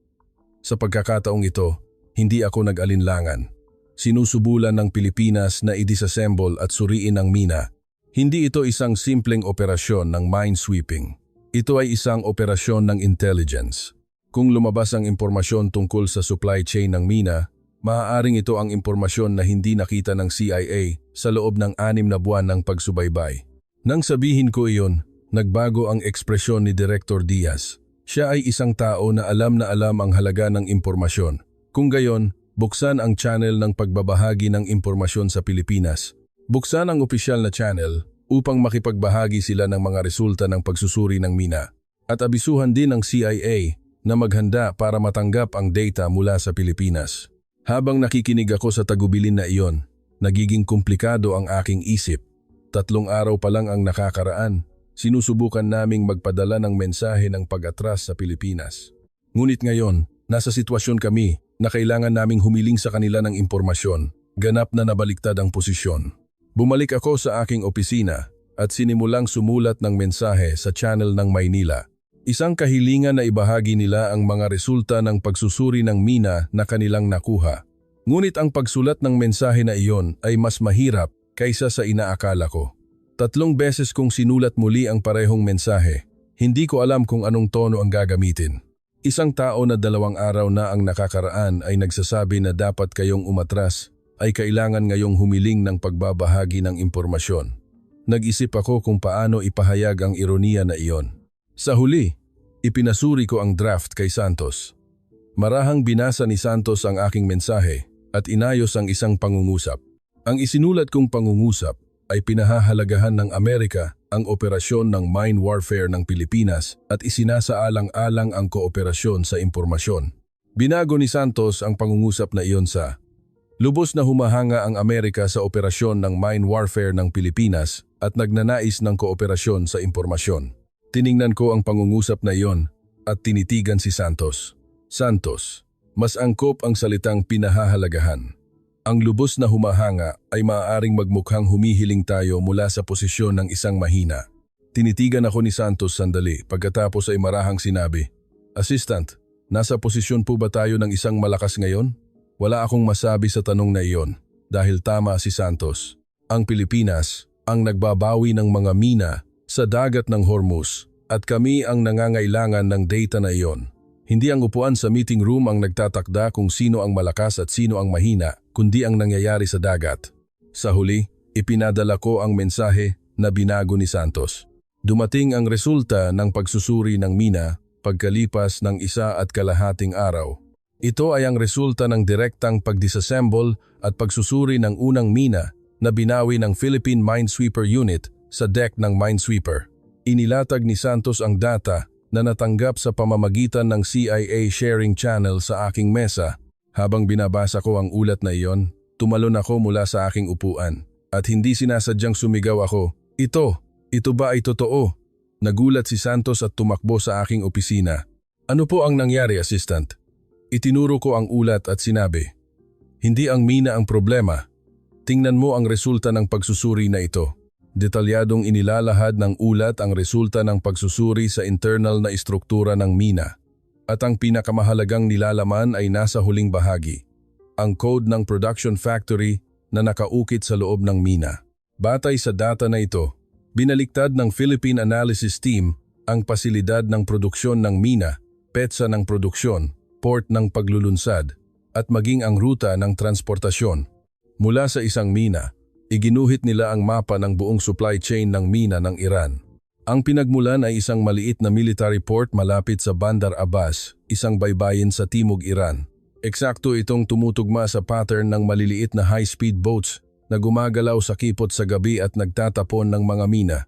Sa pagkakataong ito, hindi ako nag-alinlangan. Sinusubulan ng Pilipinas na i-disassemble at suriin ang mina. Hindi ito isang simpleng operasyon ng minesweeping. Ito ay isang operasyon ng intelligence. Kung lumabas ang impormasyon tungkol sa supply chain ng mina, maaaring ito ang impormasyon na hindi nakita ng CIA sa loob ng 6 na buwan ng pagsubaybay. Nang sabihin ko iyon, nagbago ang ekspresyon ni Director Diaz. Siya ay isang tao na alam ang halaga ng impormasyon. Kung gayon, buksan ang channel ng pagbabahagi ng impormasyon sa Pilipinas. Buksan ang opisyal na channel upang makipagbahagi sila ng mga resulta ng pagsusuri ng mina. At abisuhan din ng CIA na maghanda para matanggap ang data mula sa Pilipinas. Habang nakikinig ako sa tagubilin na iyon, nagiging komplikado ang aking isip. 3 araw pa lang ang nakakaraan. Sinusubukan naming magpadala ng mensahe ng pag-atras sa Pilipinas. Ngunit ngayon, nasa sitwasyon kami na kailangan naming humiling sa kanila ng impormasyon. Ganap na nabaliktad ang posisyon. Bumalik ako sa aking opisina at sinimulang sumulat ng mensahe sa channel ng Maynila. Isang kahilingan na ibahagi nila ang mga resulta ng pagsusuri ng mina na kanilang nakuha. Ngunit ang pagsulat ng mensahe na iyon ay mas mahirap kaysa sa inaakala ko. 3 beses kong sinulat muli ang parehong mensahe. Hindi ko alam kung anong tono ang gagamitin. Isang tao na 2 araw na ang nakakaraan ay nagsasabi na dapat kayong umatras ay kailangan ngayong humiling ng pagbabahagi ng impormasyon. Nag-isip ako kung paano ipahayag ang ironiya na iyon. Sa huli, ipinasuri ko ang draft kay Santos. Marahang binasa ni Santos ang aking mensahe at inayos ang isang pangungusap. Ang isinulat kong pangungusap ay pinahahalagahan ng Amerika ang operasyon ng mine warfare ng Pilipinas at isinasaalang-alang ang kooperasyon sa impormasyon. Binago ni Santos ang pangungusap na iyon sa lubos na humahanga ang Amerika sa operasyon ng mine warfare ng Pilipinas at nagnanais ng kooperasyon sa impormasyon. Tiningnan ko ang pangungusap na iyon at tinitigan si Santos. Santos, mas angkop ang salitang pinahahalagahan. Ang lubos na humahanga ay maaaring magmukhang humihiling tayo mula sa posisyon ng isang mahina. Tinitigan ako ni Santos sandali pagkatapos ay marahang sinabi, "Assistant, nasa posisyon po ba tayo ng isang malakas ngayon?" Wala akong masabi sa tanong na iyon dahil tama si Santos. Ang Pilipinas ang nagbabawi ng mga mina sa dagat ng Hormuz at kami ang nangangailangan ng data na iyon. Hindi ang upuan sa meeting room ang nagtatakda kung sino ang malakas at sino ang mahina, kundi ang nangyayari sa dagat. Sa huli, ipinadala ko ang mensahe na binago ni Santos. Dumating ang resulta ng pagsusuri ng mina pagkalipas ng 1.5 araw. Ito ay ang resulta ng direktang pagdisassemble at pagsusuri ng unang mina na binawi ng Philippine Minesweeper Unit sa deck ng Minesweeper. Inilatag ni Santos ang data na natanggap sa pamamagitan ng CIA sharing channel sa aking mesa. Habang binabasa ko ang ulat na iyon, tumalon ako mula sa aking upuan at hindi sinasadyang sumigaw ako, Ito ba ay totoo?" Nagulat si Santos at tumakbo sa aking opisina. "Ano po ang nangyari, Assistant?" Itinuro ko ang ulat at sinabi, "Hindi ang mina ang problema. Tingnan mo ang resulta ng pagsusuri na ito." Detalyadong inilalahad ng ulat ang resulta ng pagsusuri sa internal na istruktura ng mina. At ang pinakamahalagang nilalaman ay nasa huling bahagi, ang code ng production factory na nakaukit sa loob ng mina. Batay sa data na ito, binaliktad ng Philippine Analysis Team ang pasilidad ng produksyon ng mina, petsa ng produksyon, port ng paglulunsad, at maging ang ruta ng transportasyon. Mula sa isang mina, iginuhit nila ang mapa ng buong supply chain ng mina ng Iran. Ang pinagmulan ay isang maliit na military port malapit sa Bandar Abbas, isang baybayin sa timog Iran. Eksakto itong tumutugma sa pattern ng maliliit na high-speed boats na gumagalaw sa kipot sa gabi at nagtatapon ng mga mina.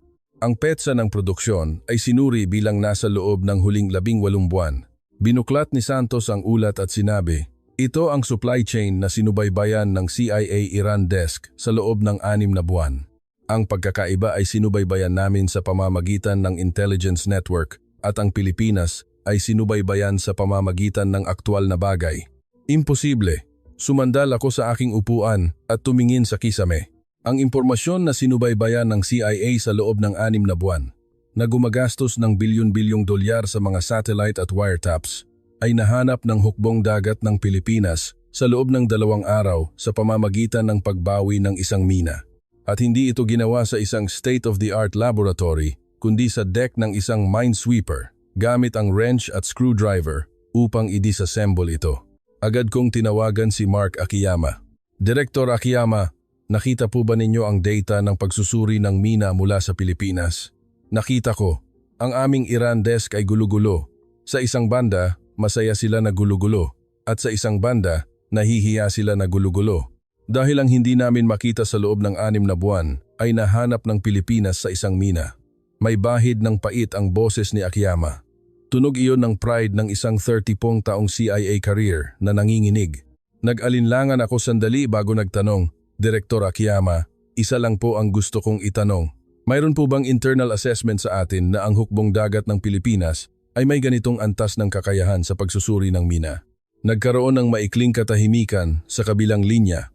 Ang petsa ng produksyon ay sinuri bilang nasa loob ng huling 18 buwan. Binuklat ni Santos ang ulat at sinabi, "Ito ang supply chain na sinubaybayan ng CIA Iran Desk sa loob ng 6 na buwan. Ang pagkakaiba ay sinubaybayan namin sa pamamagitan ng intelligence network at ang Pilipinas ay sinubaybayan sa pamamagitan ng aktwal na bagay." Imposible. Sumandal ako sa aking upuan at tumingin sa kisame. Ang impormasyon na sinubaybayan ng CIA sa loob ng 6 na buwan, na gumagastos ng bilyon-bilyong dolyar sa mga satellite at wiretaps, ay nahanap ng hukbong dagat ng Pilipinas sa loob ng 2 araw sa pamamagitan ng pagbawi ng isang mina. At hindi ito ginawa sa isang state-of-the-art laboratory, kundi sa deck ng isang minesweeper, gamit ang wrench at screwdriver upang i-disassemble ito. Agad kong tinawagan si Mark Akiyama. "Direktor Akiyama, nakita po ba ninyo ang data ng pagsusuri ng mina mula sa Pilipinas?" "Nakita ko. Ang aming Iran desk ay gulo-gulo. Sa isang banda, masaya sila na gulo-gulo, at sa isang banda, nahihiya sila na gulo-gulo. Dahil ang hindi namin makita sa loob ng 6 na buwan ay nahanap ng Pilipinas sa isang mina." May bahid ng pait ang boses ni Akiyama. Tunog iyon ng pride ng isang 30 taong CIA career na nanginginig. Nag-alinlangan ako sandali bago nagtanong, "Direktor Akiyama, isa lang po ang gusto kong itanong. Mayroon po bang internal assessment sa atin na ang hukbong dagat ng Pilipinas ay may ganitong antas ng kakayahan sa pagsusuri ng mina?" Nagkaroon ng maikling katahimikan sa kabilang linya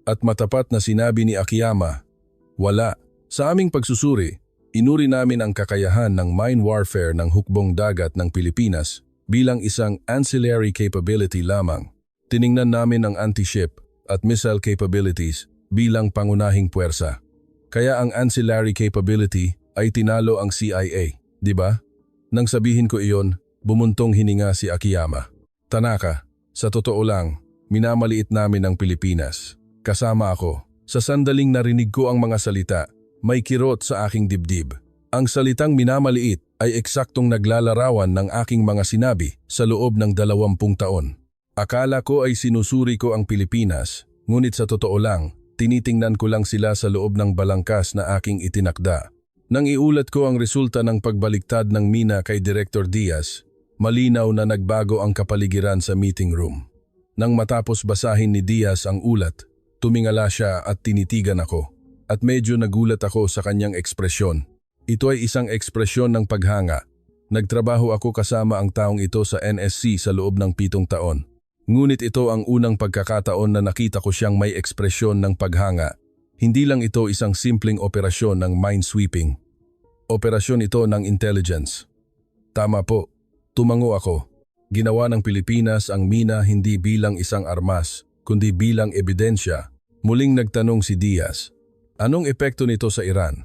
at matapat na sinabi ni Akiyama, "Wala. Sa aming pagsusuri, inuri namin ang kakayahan ng mine warfare ng hukbong dagat ng Pilipinas bilang isang ancillary capability lamang. Tiningnan namin ang anti-ship at missile capabilities bilang pangunahing puwersa. Kaya ang ancillary capability ay tinalo ang CIA, di ba?" Nang sabihin ko iyon, bumuntong hininga si Akiyama. "Tanaka, sa totoo lang, minamaliit namin ang Pilipinas. Kasama ako. Sa sandaling narinig ko ang mga salita, may kirot sa aking dibdib. Ang salitang minamaliit ay eksaktong naglalarawan ng aking mga sinabi sa loob ng 20 taon. Akala ko ay sinusuri ko ang Pilipinas, ngunit sa totoo lang, tinitingnan ko lang sila sa loob ng balangkas na aking itinakda. Nang iulat ko ang resulta ng pagbaliktad ng mina kay Director Diaz, malinaw na nagbago ang kapaligiran sa meeting room. Nang matapos basahin ni Diaz ang ulat, tumingala siya at tinitigan ako. At medyo nagulat ako sa kanyang ekspresyon. Ito ay isang ekspresyon ng paghanga. Nagtrabaho ako kasama ang taong ito sa NSC sa loob ng 7 taon. Ngunit ito ang unang pagkakataon na nakita ko siyang may ekspresyon ng paghanga. Hindi lang ito isang simpleng operasyon ng minesweeping. Operasyon ito ng intelligence. Tama po, tumango ako. Ginawa ng Pilipinas ang mina hindi bilang isang armas, kundi bilang ebidensya. Muling nagtanong si Diaz, anong epekto nito sa Iran?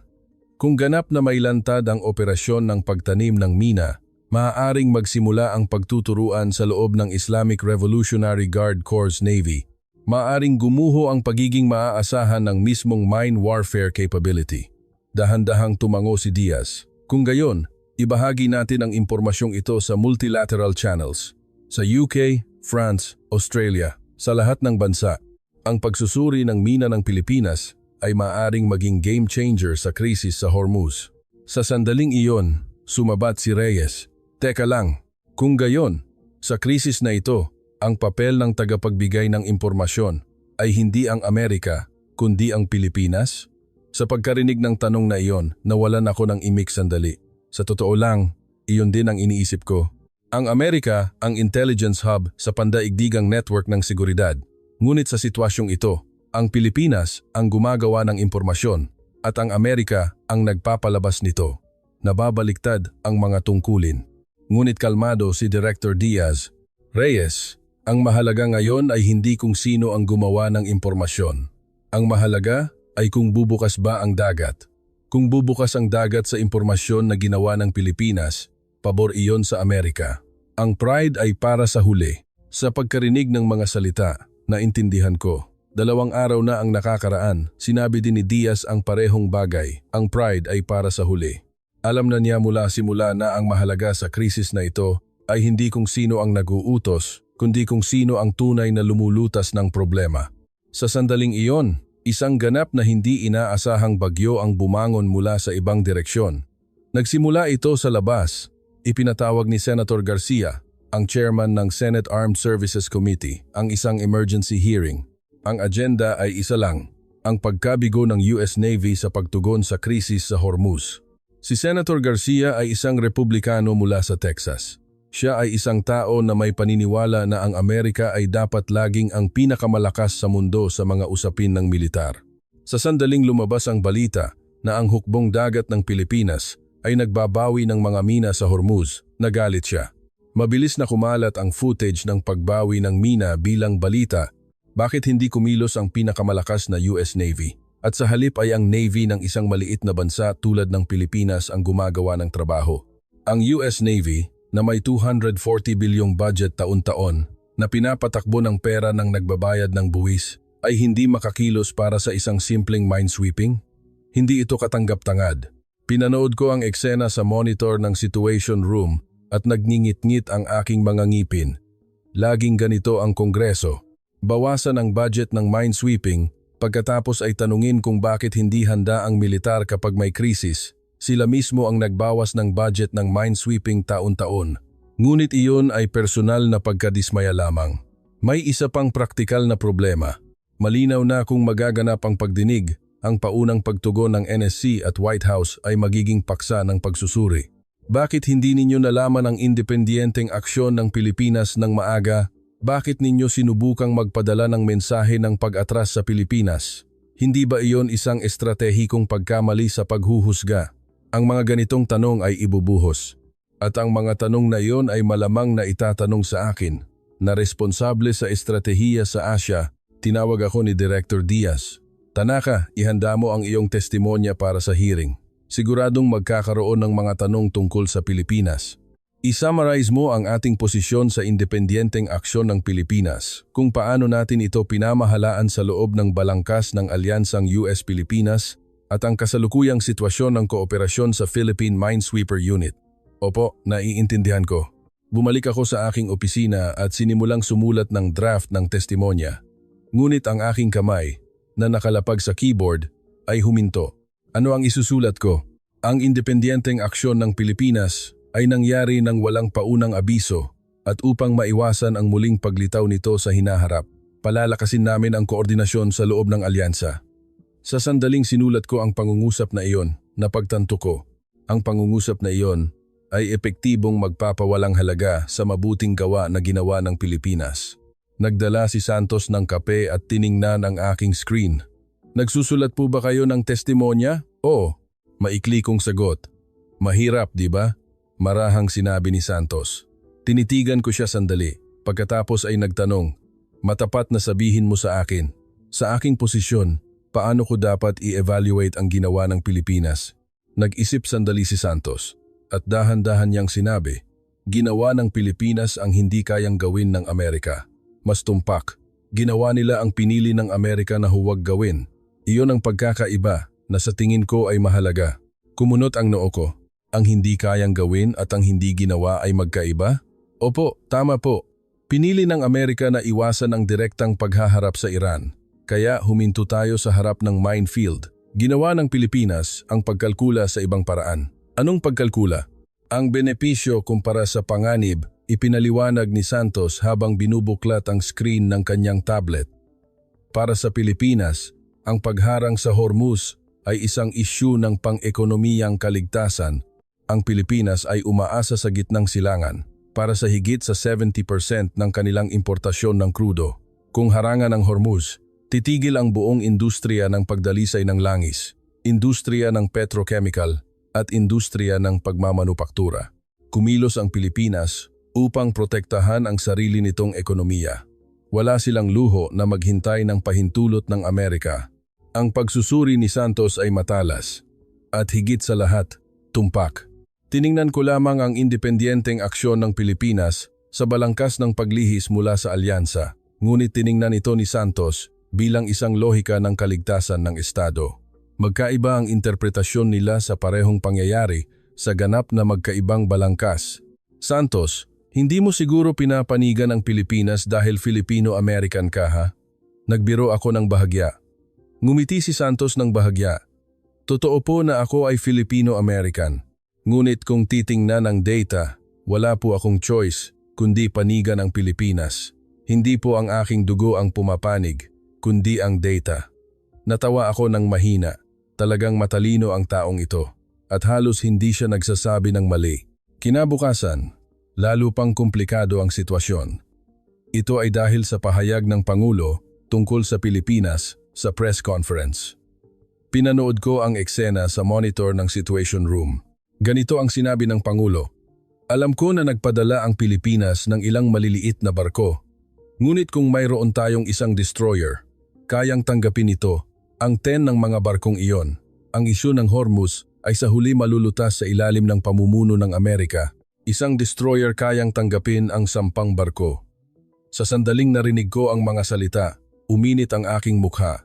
Kung ganap na mailantad ang operasyon ng pagtanim ng mina, maaaring magsimula ang pagtuturuan sa loob ng Islamic Revolutionary Guard Corps Navy. Maaaring gumuho ang pagiging maaasahan ng mismong mine warfare capability. Dahan-dahang tumango si Diaz. Kung gayon, ibahagi natin ang impormasyong ito sa multilateral channels. Sa UK, France, Australia, sa lahat ng bansa, ang pagsusuri ng mina ng Pilipinas ay maaaring maging game changer sa krisis sa Hormuz. Sa sandaling iyon, sumabat si Reyes. Teka lang, kung gayon, sa krisis na ito, ang papel ng tagapagbigay ng impormasyon ay hindi ang Amerika, kundi ang Pilipinas? Sa pagkarinig ng tanong na iyon, nawalan ako ng imik sandali. Sa totoo lang, iyon din ang iniisip ko. Ang Amerika ang intelligence hub sa pandaigdigang network ng seguridad. Ngunit sa sitwasyong ito, ang Pilipinas ang gumagawa ng impormasyon at ang Amerika ang nagpapalabas nito. Nababaliktad ang mga tungkulin. Ngunit kalmado si Director Diaz. Reyes, ang mahalaga ngayon ay hindi kung sino ang gumawa ng impormasyon. Ang mahalaga ay kung bubukas ba ang dagat. Kung bubukas ang dagat sa impormasyon na ginawa ng Pilipinas, pabor iyon sa Amerika. Ang pride ay para sa huli. Sa pagkarinig ng mga salita, naintindihan ko. 2 araw na ang nakakaraan, sinabi din ni Diaz ang parehong bagay. Ang pride ay para sa huli. Alam na niya mula simula na ang mahalaga sa krisis na ito ay hindi kung sino ang nag-uutos, kundi kung sino ang tunay na lumulutas ng problema. Sa sandaling iyon, isang ganap na hindi inaasahang bagyo ang bumangon mula sa ibang direksyon. Nagsimula ito sa labas. Ipinatawag ni Senator Garcia, ang chairman ng Senate Armed Services Committee, ang isang emergency hearing. Ang agenda ay isa lang, ang pagkabigo ng US Navy sa pagtugon sa krisis sa Hormuz. Si Senator Garcia ay isang Republikano mula sa Texas. Siya ay isang tao na may paniniwala na ang Amerika ay dapat laging ang pinakamalakas sa mundo sa mga usapin ng militar. Sa sandaling lumabas ang balita na ang hukbong dagat ng Pilipinas ay nagbabawi ng mga mina sa Hormuz, nagalit siya. Mabilis na kumalat ang footage ng pagbawi ng mina bilang balita. Bakit hindi kumilos ang pinakamalakas na US Navy? At sa halip ay ang Navy ng isang maliit na bansa tulad ng Pilipinas ang gumagawa ng trabaho. Ang US Navy, na may 240 bilyong budget taon-taon, na pinapatakbo ng pera ng nagbabayad ng buwis, ay hindi makakilos para sa isang simpleng minesweeping? Hindi ito katanggap-tangad. Pinanood ko ang eksena sa monitor ng Situation Room at nagngingit-ngit ang aking mga ngipin. Laging ganito ang Kongreso. Bawasan ang budget ng minesweeping, pagkatapos ay tanungin kung bakit hindi handa ang militar kapag may krisis. Sila mismo ang nagbawas ng budget ng minesweeping taon-taon. Ngunit iyon ay personal na pagkadismaya lamang. May isa pang praktikal na problema. Malinaw na kung magaganap ang pagdinig, ang paunang pagtugon ng NSC at White House ay magiging paksa ng pagsusuri. Bakit hindi ninyo nalaman ang independiyenteng aksyon ng Pilipinas ng maaga? Bakit ninyo sinubukang magpadala ng mensahe ng pag-atras sa Pilipinas? Hindi ba iyon isang estratehikong pagkamali sa paghuhusga? Ang mga ganitong tanong ay ibubuhos. At ang mga tanong na iyon ay malamang na itatanong sa akin. Na responsable sa estratehiya sa Asia, tinawag ako ni Director Diaz. Tanaka, ihanda mo ang iyong testimonya para sa hearing. Siguradong magkakaroon ng mga tanong tungkol sa Pilipinas. I-summarize mo ang ating posisyon sa independiyenteng aksyon ng Pilipinas, kung paano natin ito pinamahalaan sa loob ng balangkas ng alyansang US-Pilipinas at ang kasalukuyang sitwasyon ng kooperasyon sa Philippine Minesweeper Unit. Opo, naiintindihan ko. Bumalik ako sa aking opisina at sinimulang sumulat ng draft ng testimonya. Ngunit ang aking kamay, na nakalapag sa keyboard, ay huminto. Ano ang isusulat ko? Ang independenteng aksyon ng Pilipinas ay nangyari ng walang paunang abiso at upang maiwasan ang muling paglitaw nito sa hinaharap, palalakasin namin ang koordinasyon sa loob ng alyansa. Sa sandaling sinulat ko ang pangungusap na iyon, napagtanto ko, ang pangungusap na iyon ay epektibong magpapawalang halaga sa mabuting gawa na ginawa ng Pilipinas. Nagdala si Santos ng kape at tiningnan ang aking screen. Nagsusulat po ba kayo ng testimonya? Oo, maikli kong sagot. Mahirap, di ba? Marahang sinabi ni Santos. Tinitigan ko siya sandali, pagkatapos ay nagtanong, matapat na sabihin mo sa akin, sa aking posisyon, paano ko dapat i-evaluate ang ginawa ng Pilipinas? Nag-isip sandali si Santos at dahan-dahan niyang sinabi, ginawa ng Pilipinas ang hindi kayang gawin ng Amerika. Mas tumpak, ginawa nila ang pinili ng Amerika na huwag gawin. Iyon ang pagkakaiba na sa tingin ko ay mahalaga. Kumunot ang noo ko, ang hindi kayang gawin at ang hindi ginawa ay magkaiba? Opo, tama po. Pinili ng Amerika na iwasan ang direktang paghaharap sa Iran, kaya huminto tayo sa harap ng minefield. Ginawa ng Pilipinas ang pagkalkula sa ibang paraan. Anong pagkalkula? Ang benepisyo kumpara sa panganib, ipinaliwanag ni Santos habang binubuklat ang screen ng kanyang tablet. Para sa Pilipinas, ang pagharang sa Hormuz ay isang isyu ng pang-ekonomiyang kaligtasan. Ang Pilipinas ay umaasa sa gitnang silangan para sa higit sa 70% ng kanilang importasyon ng krudo. Kung harangan ng Hormuz, titigil ang buong industriya ng pagdalisay ng langis, industriya ng petrochemical at industriya ng pagmamanupaktura. Kumilos ang Pilipinas upang protektahan ang sarili nitong ekonomiya. Wala silang luho na maghintay ng pahintulot ng Amerika. Ang pagsusuri ni Santos ay matalas at higit sa lahat, tumpak. Tiningnan ko lamang ang independenteng aksyon ng Pilipinas sa balangkas ng paglihis mula sa alyansa, ngunit tiningnan ito ni Santos bilang isang lohika ng kaligtasan ng Estado. Magkaiba ang interpretasyon nila sa parehong pangyayari sa ganap na magkaibang balangkas. Santos, hindi mo siguro pinapanigan ang Pilipinas dahil Filipino-American ka ha? Nagbiro ako ng bahagya. Ngumiti si Santos ng bahagya. Totoo po na ako ay Filipino-American. Ngunit kung titingnan ang data, wala po akong choice kundi panigan ang Pilipinas. Hindi po ang aking dugo ang pumapanig, kundi ang data. Natawa ako ng mahina. Talagang matalino ang taong ito at halos hindi siya nagsasabi ng mali. Kinabukasan, lalo pang komplikado ang sitwasyon. Ito ay dahil sa pahayag ng Pangulo tungkol sa Pilipinas sa press conference. Pinanood ko ang eksena sa monitor ng Situation Room. Ganito ang sinabi ng Pangulo, alam ko na nagpadala ang Pilipinas ng ilang maliliit na barko. Ngunit kung mayroon tayong isang destroyer, kayang tanggapin ito, ang 10 ng mga barkong iyon. Ang isyu ng Hormuz ay sa huli malulutas sa ilalim ng pamumuno ng Amerika. Isang destroyer kayang tanggapin ang 10 barko. Sa sandaling narinig ko ang mga salita, uminit ang aking mukha.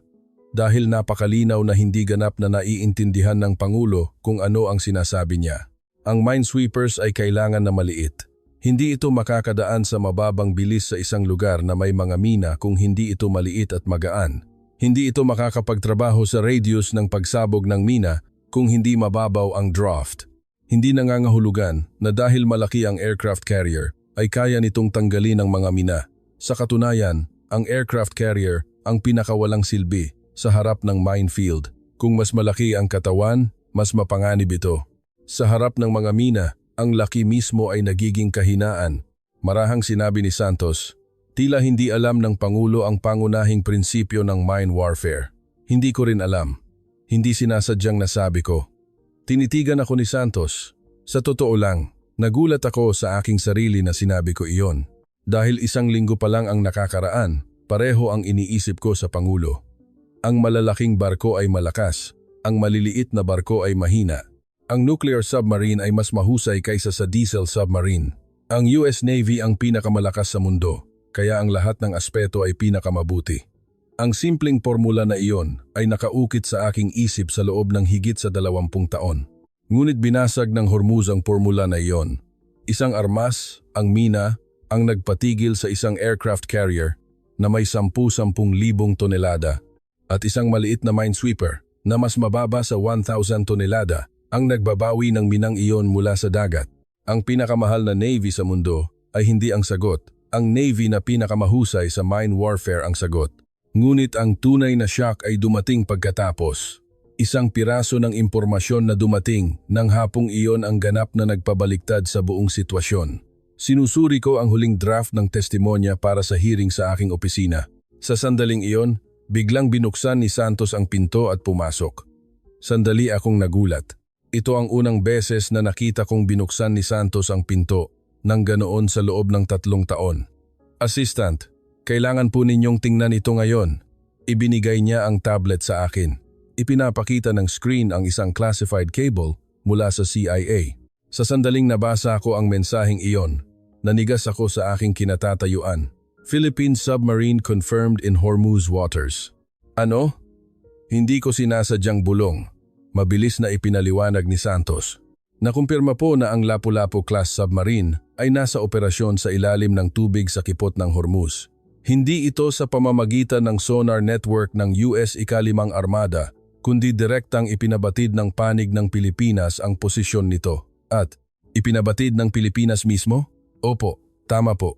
Dahil napakalinaw na hindi ganap na naiintindihan ng Pangulo kung ano ang sinasabi niya. Ang minesweepers ay kailangan na maliit. Hindi ito makakadaan sa mababang bilis sa isang lugar na may mga mina kung hindi ito maliit at magaan. Hindi ito makakapagtrabaho sa radius ng pagsabog ng mina kung hindi mababaw ang draft. Hindi nangangahulugan na dahil malaki ang aircraft carrier ay kaya nitong tanggalin ang mga mina. Sa katunayan, ang aircraft carrier ang pinakawalang silbi sa harap ng minefield. Kung mas malaki ang katawan, mas mapanganib ito. Sa harap ng mga mina, ang laki mismo ay nagiging kahinaan. Marahang sinabi ni Santos, tila hindi alam ng Pangulo ang pangunahing prinsipyo ng mine warfare. Hindi ko rin alam. Hindi sinasadyang nasabi ko. Tinitigan ako ni Santos. Sa totoo lang, nagulat ako sa aking sarili na sinabi ko iyon. Dahil 1 linggo pa lang ang nakakaraan, pareho ang iniisip ko sa Pangulo. Ang malalaking barko ay malakas, ang maliliit na barko ay mahina. Ang nuclear submarine ay mas mahusay kaysa sa diesel submarine. Ang US Navy ang pinakamalakas sa mundo, kaya ang lahat ng aspeto ay pinakamabuti. Ang simpleng formula na iyon ay nakaukit sa aking isip sa loob ng higit sa 20 taon. Ngunit binasag ng Hormuz ang formula na iyon. Isang armas, ang mina, ang nagpatigil sa isang aircraft carrier na may 10,000 tonelada at isang maliit na minesweeper na mas mababa sa 1,000 tonelada ang nagbabawi ng minang iyon mula sa dagat. Ang pinakamahal na Navy sa mundo ay hindi ang sagot. Ang Navy na pinakamahusay sa mine warfare ang sagot. Ngunit ang tunay na shock ay dumating pagkatapos. Isang piraso ng impormasyon na dumating nang hapong iyon ang ganap na nagpabaliktad sa buong sitwasyon. Sinusuri ko ang huling draft ng testimonya para sa hearing sa aking opisina. Sa sandaling iyon, biglang binuksan ni Santos ang pinto at pumasok. Sandali akong nagulat. Ito ang unang beses na nakita kong binuksan ni Santos ang pinto nang ganoon sa loob ng 3 taon. Assistant, kailangan po ninyong tingnan ito ngayon. Ibinigay niya ang tablet sa akin. Ipinapakita ng screen ang isang classified cable mula sa CIA. Sa sandaling nabasa ko ang mensaheng iyon, nanigas ako sa aking kinatatayuan. Philippine submarine confirmed in Hormuz waters. Ano? Hindi ko sinasadyang bulong. Mabilis na ipinaliwanag ni Santos. Nakumpirma po na ang Lapu-Lapu class submarine ay nasa operasyon sa ilalim ng tubig sa kipot ng Hormuz. Hindi ito sa pamamagitan ng sonar network ng US ika-5 Armada, kundi direktang ipinabatid ng panig ng Pilipinas ang posisyon nito. At ipinabatid ng Pilipinas mismo? Opo, tama po.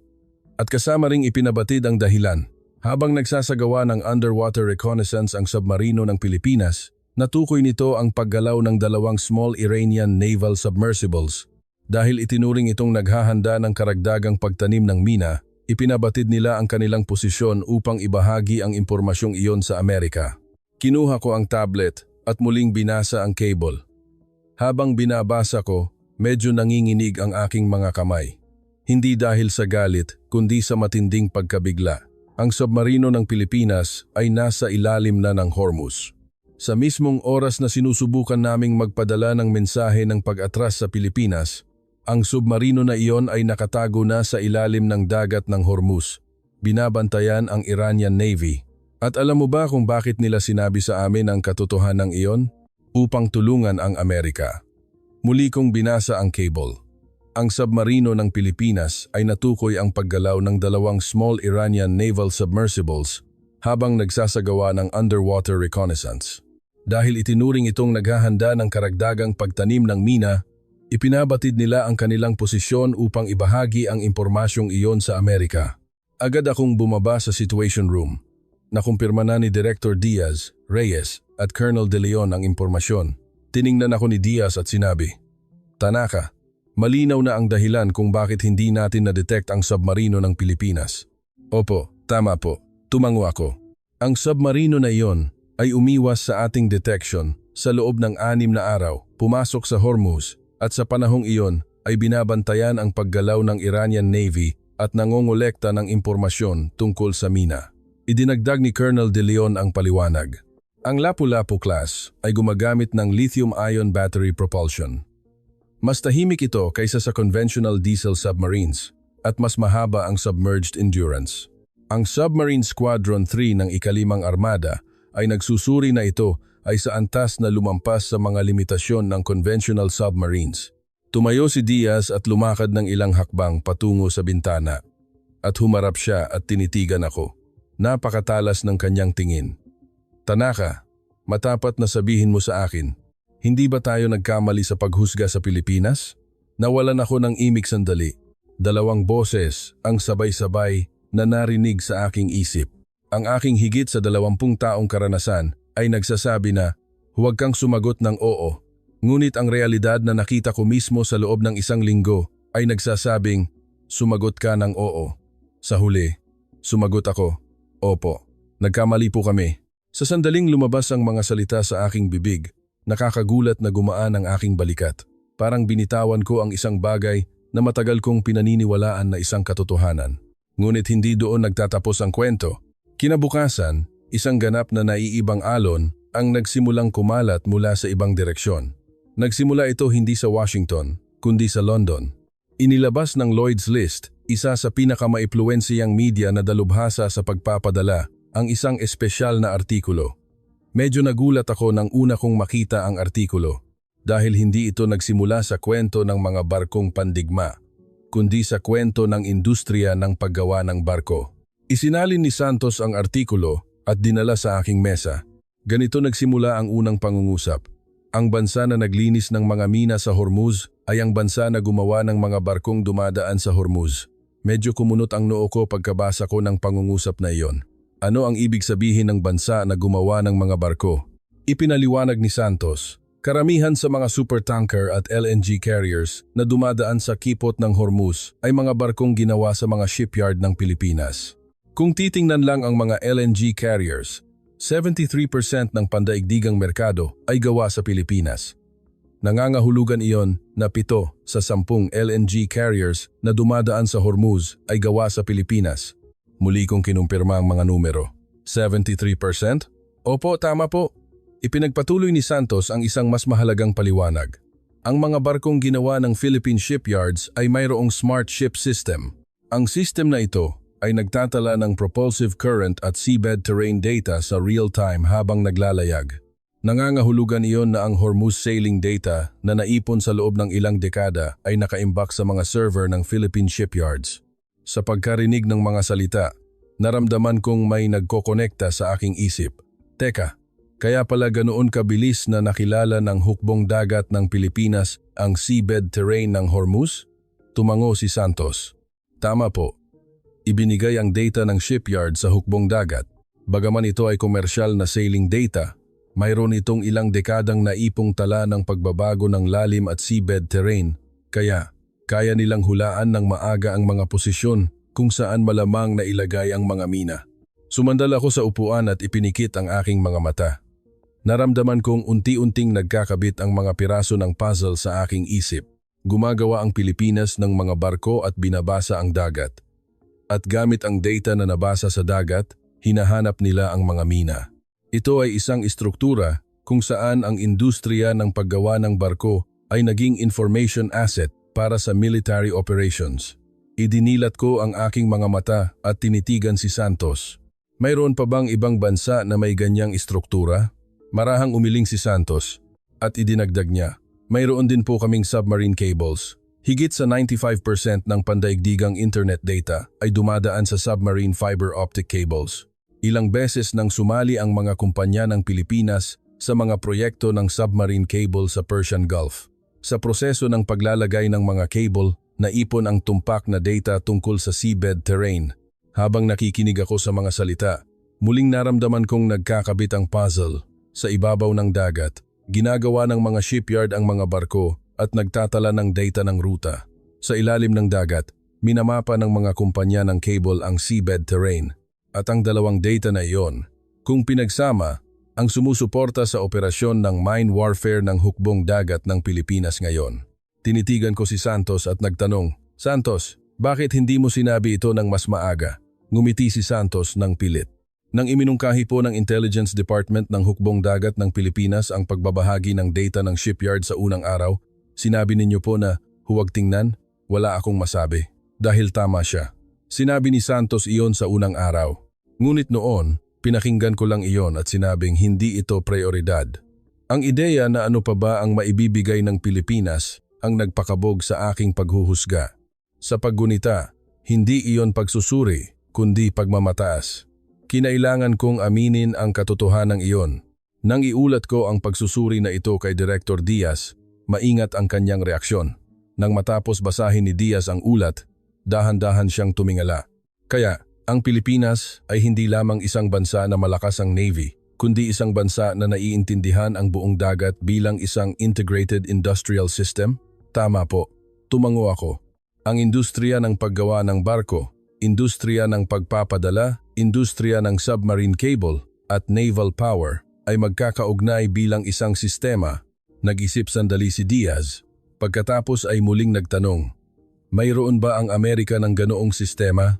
At kasama ring ipinabatid ang dahilan. Habang nagsasagawa ng underwater reconnaissance ang submarino ng Pilipinas, natukoy nito ang paggalaw ng 2 small Iranian naval submersibles. Dahil itinuring itong naghahanda ng karagdagang pagtanim ng mina, ipinabatid nila ang kanilang posisyon upang ibahagi ang impormasyong iyon sa Amerika. Kinuha ko ang tablet at muling binasa ang cable. Habang binabasa ko, medyo nanginginig ang aking mga kamay. Hindi dahil sa galit, kundi sa matinding pagkabigla. Ang submarino ng Pilipinas ay nasa ilalim na ng Hormuz. Sa mismong oras na sinusubukan naming magpadala ng mensahe ng pag-atras sa Pilipinas, ang submarino na iyon ay nakatago na sa ilalim ng dagat ng Hormuz. Binabantayan ang Iranian Navy. At alam mo ba kung bakit nila sinabi sa amin ang katotohanan iyon? Upang tulungan ang Amerika. Muli kong binasa ang cable. Ang submarino ng Pilipinas ay natukoy ang paggalaw ng 2 small Iranian naval submersibles habang nagsasagawa ng underwater reconnaissance. Dahil itinuring itong naghahanda ng karagdagang pagtanim ng mina, ipinabatid nila ang kanilang posisyon upang ibahagi ang impormasyong iyon sa Amerika. Agad akong bumaba sa situation room. Nakumpirma na ni Director Diaz, Reyes at Colonel De Leon ang impormasyon. Tiningnan ako ni Diaz at sinabi, Tanaka, malinaw na ang dahilan kung bakit hindi natin na-detect ang submarino ng Pilipinas. Opo, tama po. Tumango ako. Ang submarino na iyon ay umiwas sa ating detection sa loob ng 6 na araw, pumasok sa Hormuz at sa panahong iyon ay binabantayan ang paggalaw ng Iranian Navy at nangongolekta ng impormasyon tungkol sa mina. Idinagdag ni Colonel De Leon ang paliwanag. Ang Lapu-Lapu class ay gumagamit ng lithium-ion battery propulsion. Mas tahimik ito kaysa sa conventional diesel submarines at mas mahaba ang submerged endurance. Ang Submarine Squadron 3 ng ika-5 Armada ay nagsusuri na ito ay sa antas na lumampas sa mga limitasyon ng conventional submarines. Tumayo si Diaz at lumakad ng ilang hakbang patungo sa bintana. At humarap siya at tinitigan ako. Napakatalas ng kanyang tingin. Tanaka, matapat na sabihin mo sa akin, hindi ba tayo nagkamali sa paghusga sa Pilipinas? Nawalan ako ng imik sandali. 2 boses ang sabay-sabay na narinig sa aking isip. Ang aking higit sa 20 taong karanasan ay nagsasabi na, huwag kang sumagot ng oo. Ngunit ang realidad na nakita ko mismo sa loob ng 1 linggo ay nagsasabing, sumagot ka ng oo. Sa huli, sumagot ako. Opo, nagkamali po kami. Sa sandaling lumabas ang mga salita sa aking bibig, nakakagulat na gumaan ang aking balikat. Parang binitawan ko ang isang bagay na matagal kong pinaniniwalaan na isang katotohanan. Ngunit hindi doon nagtatapos ang kwento. Kinabukasan, isang ganap na naiibang alon ang nagsimulang kumalat mula sa ibang direksyon. Nagsimula ito hindi sa Washington, kundi sa London. Inilabas ng Lloyd's List, isa sa pinakamaimpluwensiyang media na dalubhasa sa pagpapadala, ang isang espesyal na artikulo. Medyo nagulat ako nang una kong makita ang artikulo. dahil hindi ito nagsimula sa kwento ng mga barkong pandigma, kundi sa kwento ng industriya ng paggawa ng barko. Isinalin ni Santos ang artikulo at dinala sa aking mesa. Ganito nagsimula ang unang pangungusap. Ang bansa na naglinis ng mga mina sa Hormuz ay ang bansa na gumawa ng mga barkong dumadaan sa Hormuz. Medyo kumunot ang noo ko pagkabasa ko ng pangungusap na iyon. Ano ang ibig sabihin ng bansa na gumawa ng mga barko? Ipinaliwanag ni Santos, karamihan sa mga supertanker at LNG carriers na dumadaan sa kipot ng Hormuz ay mga barkong ginawa sa mga shipyard ng Pilipinas. Kung titingnan lang ang mga LNG carriers, 73% ng pandaigdigang merkado ay gawa sa Pilipinas. Nangangahulugan iyon na 7 sa 10 LNG carriers na dumadaan sa Hormuz ay gawa sa Pilipinas. Muli kong kinumpirma ang mga numero. 73%? Opo, tama po. Ipinagpatuloy ni Santos ang isang mas mahalagang paliwanag. Ang mga barkong ginawa ng Philippine shipyards ay mayroong smart ship system. Ang system na ito ay nagtatala ng propulsive current at seabed terrain data sa real-time habang naglalayag. Nangangahulugan iyon na ang Hormuz sailing data na naipon sa loob ng ilang dekada ay nakaimbak sa mga server ng Philippine shipyards. Sa pagkarinig ng mga salita, naramdaman kong may nagkokonekta sa aking isip. Teka, kaya pala ganoon kabilis na nakilala ng hukbong dagat ng Pilipinas ang seabed terrain ng Hormuz? Tumango si Santos. Tama po. Ibinigay ang data ng shipyard sa hukbong dagat. Bagaman ito ay komersyal na sailing data, mayroon itong ilang dekadang naipong tala ng pagbabago ng lalim at seabed terrain, kaya kaya nilang hulaan ng maaga ang mga posisyon kung saan malamang na ilagay ang mga mina. Sumandal ako sa upuan at ipinikit ang aking mga mata. Naramdaman kong unti-unting nagkakabit ang mga piraso ng puzzle sa aking isip. Gumagawa ang Pilipinas ng mga barko at binabasa ang dagat. At gamit ang data na nabasa sa dagat, hinahanap nila ang mga mina. Ito ay isang istruktura kung saan ang industriya ng paggawa ng barko ay naging information asset para sa military operations. Idinilat ko ang aking mga mata at tinitigan si Santos. Mayroon pa bang ibang bansa na may ganyang istruktura? Marahang umiling si Santos at idinagdag niya, mayroon din po kaming submarine cables. Higit sa 95% ng pandaigdigang internet data ay dumadaan sa submarine fiber optic cables. Ilang beses nang sumali ang mga kumpanya ng Pilipinas sa mga proyekto ng submarine cable sa Persian Gulf. Sa proseso ng paglalagay ng mga cable, naipon ang tumpak na data tungkol sa seabed terrain. Habang nakikinig ako sa mga salita, muling naramdaman kong nagkakabit ang puzzle. Sa ibabaw ng dagat, ginagawa ng mga shipyard ang mga barko at nagtatala ng data ng ruta. Sa ilalim ng dagat, minamapa ng mga kumpanya ng cable ang seabed terrain. At ang dalawang data na iyon, kung pinagsama, ang sumusuporta sa operasyon ng mine warfare ng hukbong dagat ng Pilipinas ngayon. Tinitigan ko si Santos at nagtanong, Santos, bakit hindi mo sinabi ito ng mas maaga? Ngumiti si Santos ng pilit. Nang iminungkahi po ng Intelligence Department ng hukbong dagat ng Pilipinas ang pagbabahagi ng data ng shipyard sa unang araw, sinabi ninyo po na huwag tingnan, wala akong masabi. Dahil tama siya. Sinabi ni Santos iyon sa unang araw. Ngunit noon, pinakinggan ko lang iyon at sinabing hindi ito prioridad. Ang ideya na ano pa ba ang maibibigay ng Pilipinas ang nagpakabog sa aking paghuhusga. Sa paggunita, hindi iyon pagsusuri, kundi pagmamataas. Kinailangan kong aminin ang katotohanan iyon. Nang iulat ko ang pagsusuri na ito kay Director Diaz, maingat ang kanyang reaksyon. Nang matapos basahin ni Diaz ang ulat, dahan-dahan siyang tumingala. Kaya, ang Pilipinas ay hindi lamang isang bansa na malakas ang Navy, kundi isang bansa na naiintindihan ang buong dagat bilang isang integrated industrial system? Tama po, tumango ako. Ang industriya ng paggawa ng barko, industriya ng pagpapadala, industriya ng submarine cable at naval power ay magkakaugnay bilang isang sistema. Nag-isip sandali si Diaz. Pagkatapos ay muling nagtanong, mayroon ba ang Amerika ng ganoong sistema?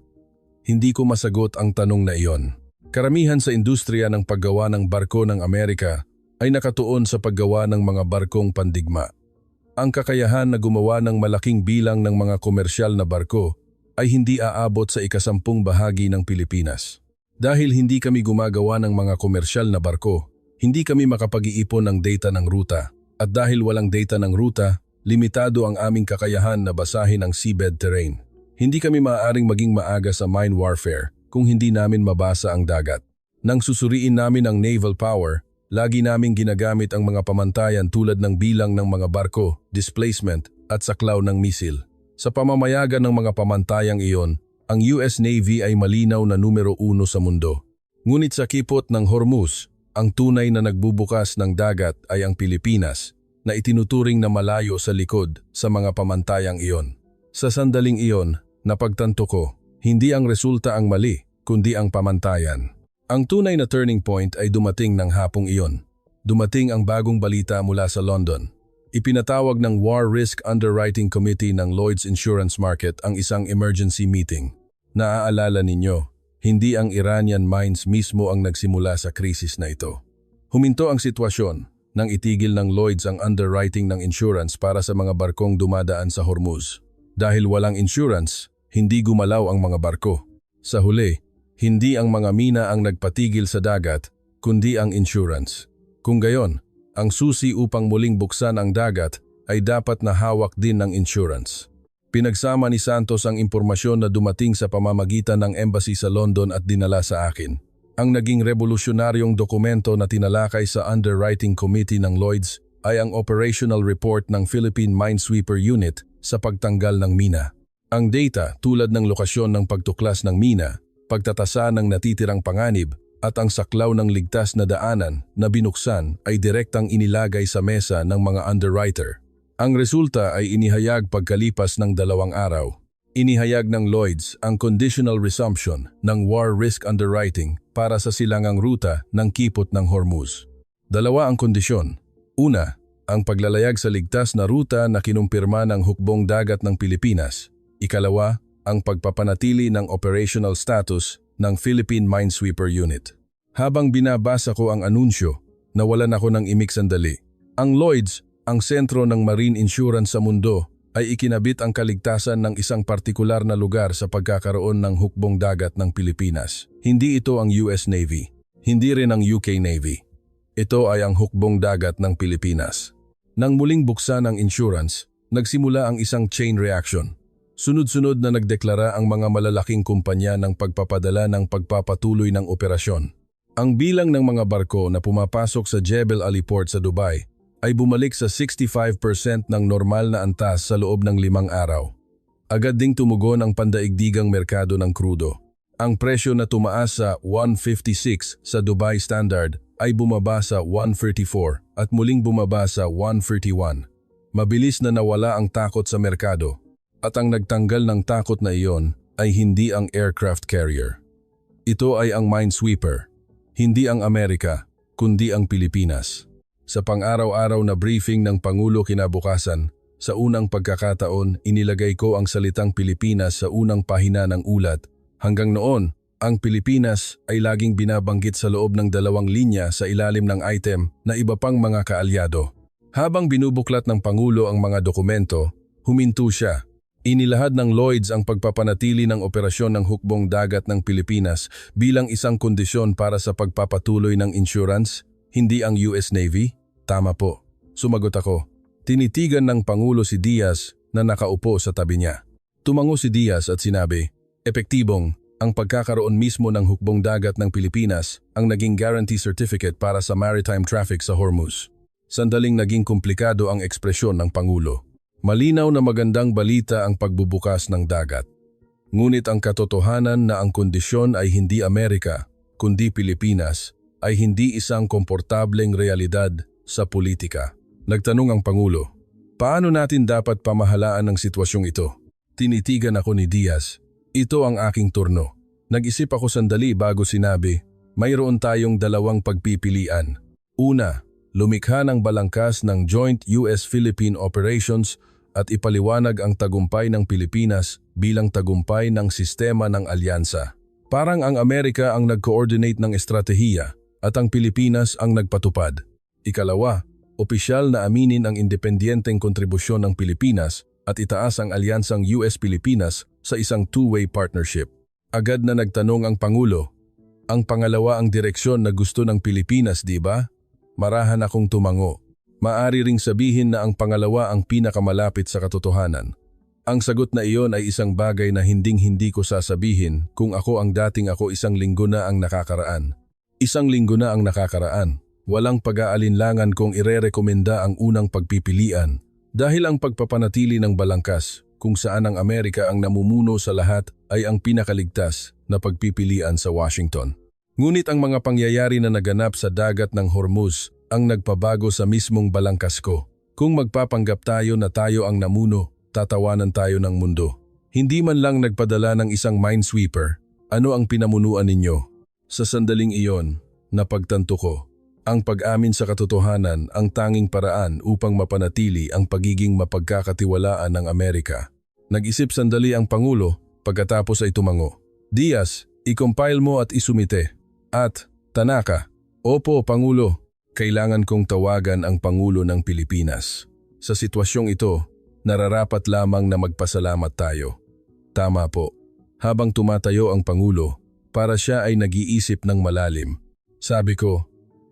Hindi ko masagot ang tanong na iyon. Karamihan sa industriya ng paggawa ng barko ng Amerika ay nakatuon sa paggawa ng mga barkong pandigma. Ang kakayahan na gumawa ng malaking bilang ng mga komersyal na barko ay hindi aabot sa ika-10 bahagi ng Pilipinas. Dahil hindi kami gumagawa ng mga komersyal na barko, hindi kami makapag-iipon ng data ng ruta. At dahil walang data ng ruta, limitado ang aming kakayahan na basahin ang seabed terrain. Hindi kami maaaring maging maaga sa mine warfare kung hindi namin mabasa ang dagat. Nang susuriin namin ang naval power, lagi naming ginagamit ang mga pamantayan tulad ng bilang ng mga barko, displacement at saklaw ng misil. Sa pamamayagan ng mga pamantayang iyon, ang US Navy ay malinaw na numero 1 sa mundo. Ngunit sa kipot ng Hormuz, ang tunay na nagbubukas ng dagat ay ang Pilipinas, na itinuturing na malayo sa likod sa mga pamantayang iyon. Sa sandaling iyon, napagtanto ko, hindi ang resulta ang mali, kundi ang pamantayan. Ang tunay na turning point ay dumating ng hapong iyon. Dumating ang bagong balita mula sa London. Ipinatawag ng War Risk Underwriting Committee ng Lloyd's Insurance Market ang isang emergency meeting. Naaalala ninyo, hindi ang Iranian mines mismo ang nagsimula sa krisis na ito. Huminto ang sitwasyon nang itigil ng Lloyd's ang underwriting ng insurance para sa mga barkong dumadaan sa Hormuz. Dahil walang insurance, hindi gumalaw ang mga barko. Sa huli, hindi ang mga mina ang nagpatigil sa dagat, kundi ang insurance. Kung gayon, ang susi upang muling buksan ang dagat ay dapat na hawak din ng insurance. Pinagsama ni Santos ang impormasyon na dumating sa pamamagitan ng embassy sa London at dinala sa akin. Ang naging revolusyonaryong dokumento na tinalakay sa Underwriting Committee ng Lloyd's ay ang operational report ng Philippine Minesweeper Unit sa pagtanggal ng mina. Ang data tulad ng lokasyon ng pagtuklas ng mina, pagtatasa ng natitirang panganib at ang saklaw ng ligtas na daanan na binuksan ay direktang inilagay sa mesa ng mga underwriter. Ang resulta ay inihayag pagkalipas ng 2 araw. Inihayag ng Lloyd's ang conditional resumption ng war risk underwriting para sa silangang ruta ng kipot ng Hormuz. 2 ang kondisyon. Una, ang paglalayag sa ligtas na ruta na kinumpirma ng hukbong dagat ng Pilipinas. Ikalawa, ang pagpapanatili ng operational status ng Philippine Minesweeper Unit. Habang binabasa ko ang anunsyo, nawalan ako ng imik sandali. Ang Lloyd's, ang sentro ng marine insurance sa mundo, ay ikinabit ang kaligtasan ng isang partikular na lugar sa pagkakaroon ng hukbong dagat ng Pilipinas. Hindi ito ang US Navy, hindi rin ang UK Navy. Ito ay ang hukbong dagat ng Pilipinas. Nang muling buksan ang insurance, nagsimula ang isang chain reaction. Sunod-sunod na nagdeklara ang mga malalaking kumpanya ng pagpapadala ng pagpapatuloy ng operasyon. Ang bilang ng mga barko na pumapasok sa Jebel Ali Port sa Dubai ay bumalik sa 65% ng normal na antas sa loob ng 5 araw. Agad ding tumugon ang pandaigdigang merkado ng krudo. Ang presyo na tumaas sa $156 sa Dubai Standard ay bumaba sa $134 at muling bumaba sa $131. Mabilis na nawala ang takot sa merkado. At ang nagtanggal ng takot na iyon ay hindi ang aircraft carrier. Ito ay ang minesweeper, hindi ang Amerika, kundi ang Pilipinas. Sa pang-araw-araw na briefing ng Pangulo kinabukasan, sa unang pagkakataon inilagay ko ang salitang Pilipinas sa unang pahina ng ulat. Hanggang noon, ang Pilipinas ay laging binabanggit sa loob ng 2 linya sa ilalim ng item na iba pang mga kaalyado. Habang binubuklat ng Pangulo ang mga dokumento, huminto siya. Inilahad ng Lloyd's ang pagpapanatili ng operasyon ng hukbong dagat ng Pilipinas bilang isang kondisyon para sa pagpapatuloy ng insurance, hindi ang US Navy? Tama po. Sumagot ako. Tinitigan ng Pangulo si Diaz na nakaupo sa tabi niya. Tumango si Diaz at sinabi, epektibong, ang pagkakaroon mismo ng hukbong dagat ng Pilipinas ang naging guarantee certificate para sa maritime traffic sa Hormuz. Sandaling naging komplikado ang ekspresyon ng Pangulo. Malinaw na magandang balita ang pagbubukas ng dagat. Ngunit ang katotohanan na ang kondisyon ay hindi Amerika, kundi Pilipinas, ay hindi isang komportableng realidad sa politika. Nagtanong ang Pangulo, paano natin dapat pamahalaan ang sitwasyong ito? Tinitigan ako ni Diaz. Ito ang aking turno. Nag-isip ako sandali bago sinabi, mayroon tayong 2 pagpipilian. Una, lumikha ng balangkas ng Joint US-Philippine Operations at ipaliwanag ang tagumpay ng Pilipinas bilang tagumpay ng sistema ng alyansa. Parang ang Amerika ang nag-coordinate ng estratehiya at ang Pilipinas ang nagpatupad. Ikalawa, opisyal na aminin ang independenteng kontribusyon ng Pilipinas at itaas ang alyansang US-Pilipinas sa isang two-way partnership. Agad na nagtanong ang Pangulo, ang pangalawa ang direksyon na gusto ng Pilipinas, di ba? Marahan akong tumango. Maari ring sabihin na ang pangalawa ang pinakamalapit sa katotohanan. Ang sagot na iyon ay isang bagay na hinding-hindi ko sasabihin kung ako ang dating ako isang linggo na ang nakakaraan. Isang linggo na ang nakakaraan. Walang pag-aalinlangan kung irerekomenda ang unang pagpipilian dahil ang pagpapanatili ng balangkas kung saan ang Amerika ang namumuno sa lahat ay ang pinakaligtas na pagpipilian sa Washington. Ngunit ang mga pangyayari na naganap sa dagat ng Hormuz ang nagpabago sa mismong balangkas ko. Kung magpapanggap tayo na tayo ang namuno, tatawanan tayo ng mundo. Hindi man lang nagpadala ng isang minesweeper. Ano ang pinamunuan ninyo? Sa sandaling iyon, napagtanto ko, ang pag-amin sa katotohanan ang tanging paraan upang mapanatili ang pagiging mapagkakatiwalaan ng Amerika. Nag-isip sandali ang Pangulo, pagkatapos ay tumango. Diaz, i-compile mo at isumite. At, Tanaka, opo Pangulo, kailangan kong tawagan ang Pangulo ng Pilipinas. Sa sitwasyong ito, nararapat lamang na magpasalamat tayo. Tama po. Habang tumatayo ang Pangulo, para siya ay nag-iisip ng malalim. Sabi ko,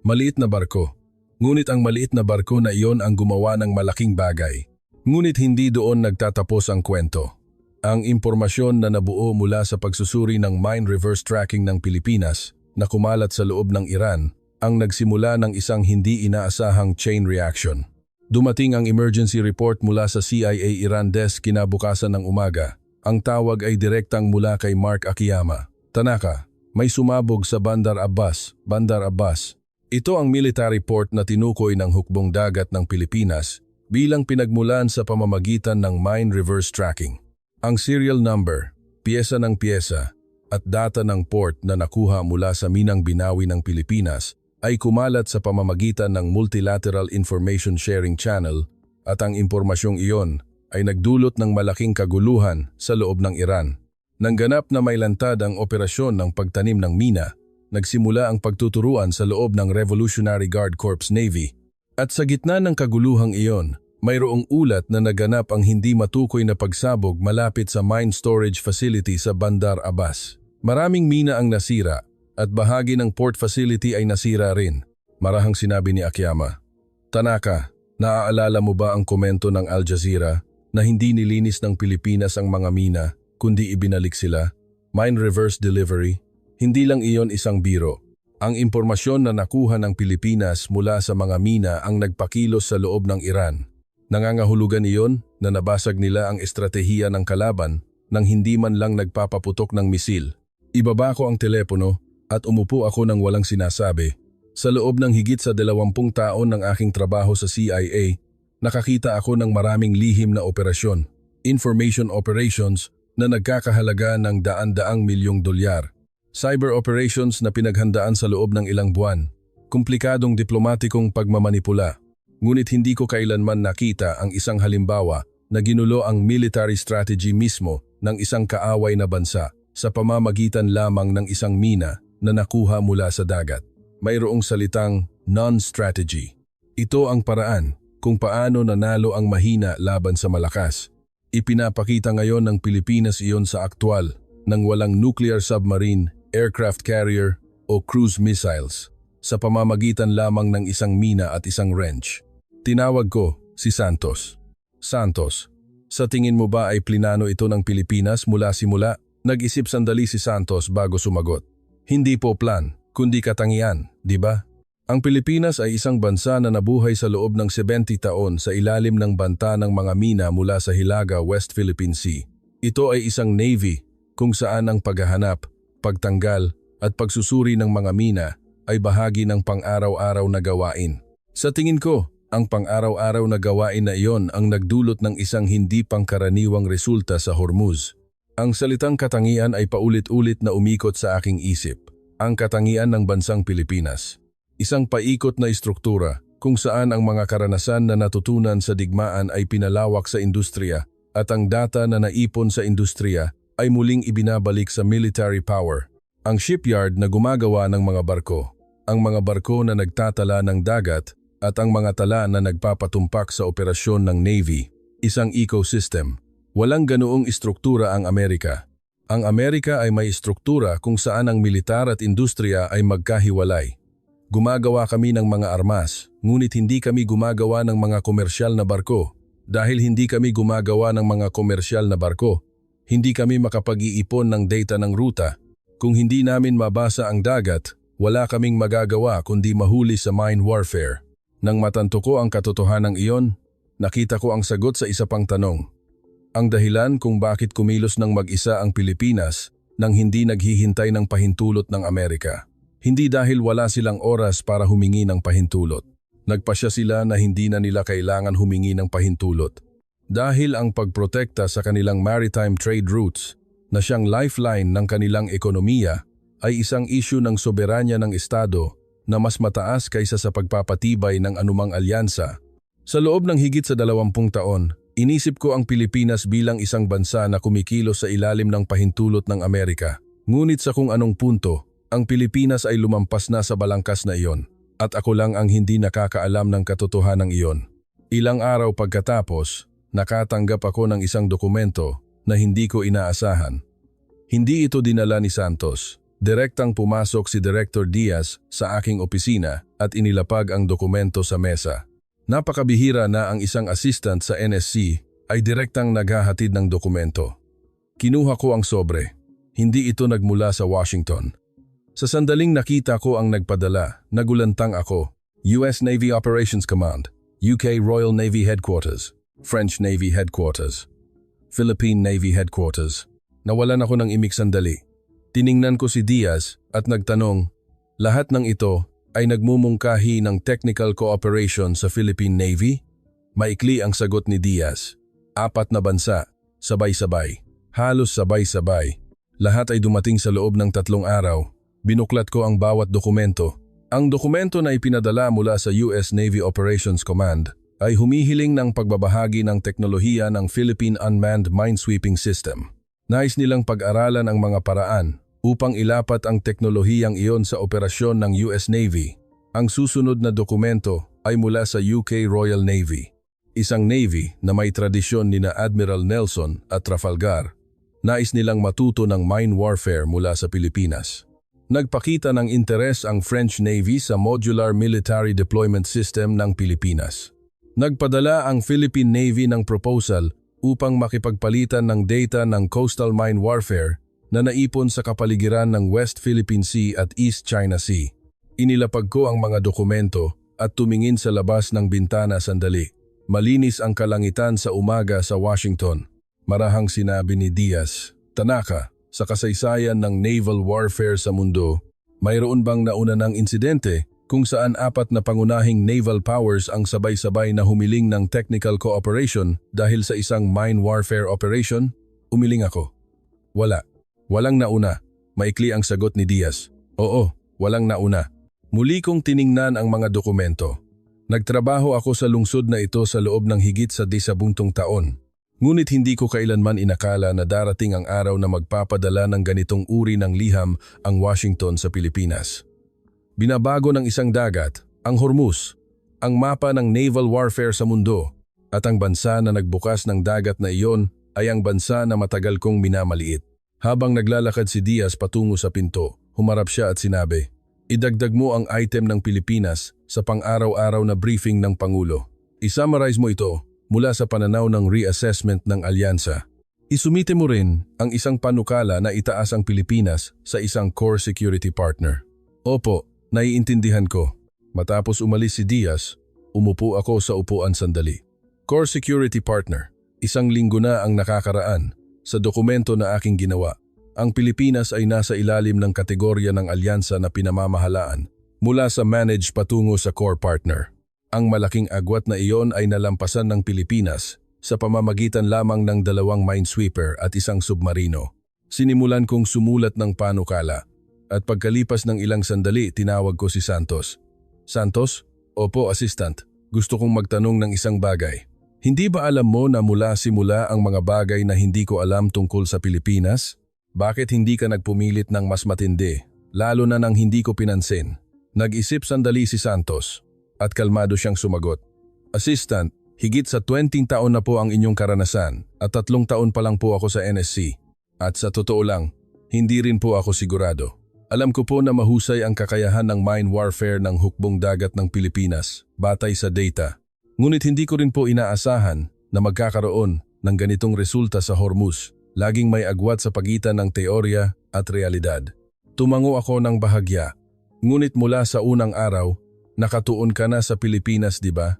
maliit na barko. Ngunit ang maliit na barko na iyon ang gumawa ng malaking bagay. Ngunit hindi doon nagtatapos ang kwento. Ang impormasyon na nabuo mula sa pagsusuri ng mine reverse tracking ng Pilipinas na kumalat sa loob ng Iran ang nagsimula ng isang hindi inaasahang chain reaction. Dumating ang emergency report mula sa CIA Iran desk kinabukasan ng umaga. Ang tawag ay direktang mula kay Mark Akiyama. Tanaka, may sumabog sa Bandar Abbas. Bandar Abbas. Ito ang military port na tinukoy ng hukbong dagat ng Pilipinas bilang pinagmulan sa pamamagitan ng mine reverse tracking. Ang serial number, piyesa ng piyesa, at data ng port na nakuha mula sa minang binawi ng Pilipinas ay kumalat sa pamamagitan ng Multilateral Information Sharing Channel at ang impormasyong iyon ay nagdulot ng malaking kaguluhan sa loob ng Iran. Nang ganap na may lantad ang operasyon ng pagtanim ng mina, nagsimula ang pagtuturuan sa loob ng Revolutionary Guard Corps Navy. At sa gitna ng kaguluhang iyon, mayroong ulat na naganap ang hindi matukoy na pagsabog malapit sa mine storage facility sa Bandar Abbas. Maraming mina ang nasira at bahagi ng port facility ay nasira rin. Marahang sinabi ni Akiyama, Tanaka, naaalala mo ba ang komento ng Al Jazeera na hindi nilinis ng Pilipinas ang mga mina kundi ibinalik sila? Mine reverse delivery. Hindi lang iyon isang biro. Ang impormasyon na nakuha ng Pilipinas mula sa mga mina ang nagpakilos sa loob ng Iran. Nangangahulugan iyon na nabasag nila ang estratehiya ng kalaban nang hindi man lang nagpapaputok ng misil. Ibaba ko ang telepono at umupo ako ng walang sinasabi. Sa loob ng higit sa 20 taon ng aking trabaho sa CIA, nakakita ako ng maraming lihim na operasyon, information operations na nagkakahalaga ng daan-daang milyong dolyar. Cyber operations na pinaghandaan sa loob ng ilang buwan, komplikadong diplomatikong pagmamanipula. Ngunit hindi ko kailanman nakita ang isang halimbawa na ginulo ang military strategy mismo ng isang kaaway na bansa sa pamamagitan lamang ng isang mina na nakuha mula sa dagat. Mayroong salitang non-strategy. Ito ang paraan kung paano nanalo ang mahina laban sa malakas. Ipinapakita ngayon ng Pilipinas iyon sa aktwal ng walang nuclear submarine, aircraft carrier o cruise missiles sa pamamagitan lamang ng isang mina at isang wrench. Tinawag ko si Santos. Santos, sa tingin mo ba ay plinano ito ng Pilipinas mula simula? Nag-isip sandali si Santos bago sumagot. Hindi po plan, kundi katangian, di ba? Ang Pilipinas ay isang bansa na nabuhay sa loob ng 70 taon sa ilalim ng banta ng mga mina mula sa Hilaga, West Philippine Sea. Ito ay isang navy kung saan ang paghahanap, pagtanggal at pagsusuri ng mga mina ay bahagi ng pang-araw-araw na gawain. Sa tingin ko, ang pang-araw-araw na gawain na iyon ang nagdulot ng isang hindi pangkaraniwang resulta sa Hormuz. Ang salitang katangian ay paulit-ulit na umikot sa aking isip. Ang katangian ng bansang Pilipinas. Isang paikot na istruktura kung saan ang mga karanasan na natutunan sa digmaan ay pinalawak sa industriya at ang data na naipon sa industriya ay muling ibinabalik sa military power. Ang shipyard na gumagawa ng mga barko, ang mga barko na nagtatala ng dagat at ang mga tala na nagpapatumpak sa operasyon ng Navy. Isang ecosystem. Walang ganoong istruktura ang Amerika. Ang Amerika ay may istruktura kung saan ang militar at industriya ay magkahiwalay. Gumagawa kami ng mga armas, ngunit hindi kami gumagawa ng mga komersyal na barko. Dahil hindi kami gumagawa ng mga komersyal na barko, hindi kami makapag-iipon ng data ng ruta. Kung hindi namin mabasa ang dagat, wala kaming magagawa kundi mahuli sa mine warfare. Nang matanto ko ang katotohanan iyon, nakita ko ang sagot sa isa pang tanong. Ang dahilan kung bakit kumilos ng mag-isa ang Pilipinas nang hindi naghihintay ng pahintulot ng Amerika. Hindi dahil wala silang oras para humingi ng pahintulot. Nagpasya sila na hindi na nila kailangan humingi ng pahintulot. Dahil ang pagprotekta sa kanilang maritime trade routes na siyang lifeline ng kanilang ekonomiya ay isang isyu ng soberanya ng Estado na mas mataas kaysa sa pagpapatibay ng anumang alyansa. Sa loob ng higit sa 20 taon, inisip ko ang Pilipinas bilang isang bansa na kumikilos sa ilalim ng pahintulot ng Amerika. Ngunit sa kung anong punto, ang Pilipinas ay lumampas na sa balangkas na iyon, at ako lang ang hindi nakakaalam ng katotohanan iyon. Ilang araw pagkatapos, nakatanggap ako ng isang dokumento na hindi ko inaasahan. Hindi ito dinala ni Santos. Direktang pumasok si Director Diaz sa aking opisina at inilapag ang dokumento sa mesa. Napakabihira na ang isang assistant sa NSC ay direktang naghahatid ng dokumento. Kinuha ko ang sobre. Hindi ito nagmula sa Washington. Sa sandaling nakita ko ang nagpadala, nagulantang ako. US Navy Operations Command, UK Royal Navy Headquarters, French Navy Headquarters, Philippine Navy Headquarters. Nawalan ako ng imik sandali. Tiningnan ko si Diaz at nagtanong, lahat ng ito ay nagmumungkahi ng technical cooperation sa Philippine Navy? Maikli ang sagot ni Diaz. 4 na bansa, sabay-sabay, halos sabay-sabay. Lahat ay dumating sa loob ng 3 araw. Binuklat ko ang bawat dokumento. Ang dokumento na ipinadala mula sa US Navy Operations Command ay humihiling ng pagbabahagi ng teknolohiya ng Philippine Unmanned Minesweeping System. Nais nilang pag-aralan ang mga paraan upang ilapat ang teknolohiyang iyon sa operasyon ng US Navy. Ang susunod na dokumento ay mula sa UK Royal Navy, isang Navy na may tradisyon nina Admiral Nelson at Trafalgar. Nais nilang matuto ng mine warfare mula sa Pilipinas. Nagpakita ng interes ang French Navy sa Modular Military Deployment System ng Pilipinas. Nagpadala ang Philippine Navy ng proposal upang makipagpalitan ng data ng coastal mine warfare na naipon sa kapaligiran ng West Philippine Sea at East China Sea. Inilapag ko ang mga dokumento at tumingin sa labas ng bintana sandali. Malinis ang kalangitan sa umaga sa Washington. Marahang sinabi ni Diaz, Tanaka, sa kasaysayan ng naval warfare sa mundo, mayroon bang nauna ng insidente kung saan 4 na pangunahing naval powers ang sabay-sabay na humiling ng technical cooperation dahil sa isang mine warfare operation? Umiling ako. Wala. Walang nauna. Maikli ang sagot ni Diaz. Oo, walang nauna. Muli kong tiningnan ang mga dokumento. Nagtrabaho ako sa lungsod na ito sa loob ng higit sa 10 taon. Ngunit hindi ko kailanman inakala na darating ang araw na magpapadala ng ganitong uri ng liham ang Washington sa Pilipinas. Binabago ng isang dagat, ang Hormuz, ang mapa ng naval warfare sa mundo, at ang bansa na nagbukas ng dagat na iyon ay ang bansa na matagal kong minamaliit. Habang naglalakad si Diaz patungo sa pinto, humarap siya at sinabi, idagdag mo ang item ng Pilipinas sa pang-araw-araw na briefing ng Pangulo. I-summarize mo ito mula sa pananaw ng reassessment ng alyansa. Isumite mo rin ang isang panukala na itaas ang Pilipinas sa isang core security partner. Opo, naiintindihan ko. Matapos umalis si Diaz, umupo ako sa upuan sandali. Core security partner, 1 linggo na ang nakakaraan. Sa dokumento na aking ginawa, ang Pilipinas ay nasa ilalim ng kategorya ng alyansa na pinamamahalaan mula sa manage patungo sa core partner. Ang malaking agwat na iyon ay nalampasan ng Pilipinas sa pamamagitan lamang ng 2 minesweeper at 1 submarino. Sinimulan kong sumulat ng panukala at pagkalipas ng ilang sandali tinawag ko si Santos. Santos? Opo, assistant. Gusto kong magtanong ng isang bagay. Hindi ba alam mo na mula simula ang mga bagay na hindi ko alam tungkol sa Pilipinas? Bakit hindi ka nagpumilit ng mas matindi, lalo na nang hindi ko pinansin? Nag-isip sandali si Santos at kalmado siyang sumagot. Assistant, higit sa 20 taon na po ang inyong karanasan at 3 taon pa lang po ako sa NSC. At sa totoo lang, hindi rin po ako sigurado. Alam ko po na mahusay ang kakayahan ng mine warfare ng hukbong dagat ng Pilipinas, batay sa data. Ngunit hindi ko rin po inaasahan na magkakaroon ng ganitong resulta sa Hormuz. Laging may agwat sa pagitan ng teorya at realidad. Tumango ako ng bahagya. Ngunit mula sa unang araw, nakatuon ka na sa Pilipinas, di ba?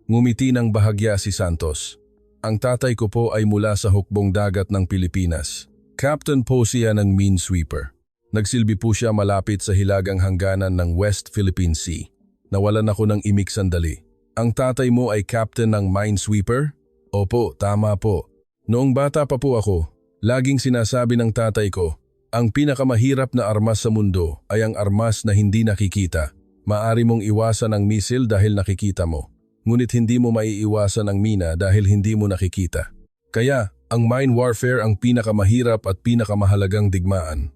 Ngumiti ng bahagya si Santos. Ang tatay ko po ay mula sa hukbong dagat ng Pilipinas. Captain po siya ng minesweeper. Nagsilbi po siya malapit sa hilagang hangganan ng West Philippine Sea. Nawalan ako ng imik sandali. Ang tatay mo ay captain ng minesweeper? Opo, tama po. Noong bata pa po ako, laging sinasabi ng tatay ko, ang pinakamahirap na armas sa mundo ay ang armas na hindi nakikita. Maari mong iwasan ang misil dahil nakikita mo. Ngunit hindi mo maiiwasan ang mina dahil hindi mo nakikita. Kaya, ang mine warfare ang pinakamahirap at pinakamahalagang digmaan.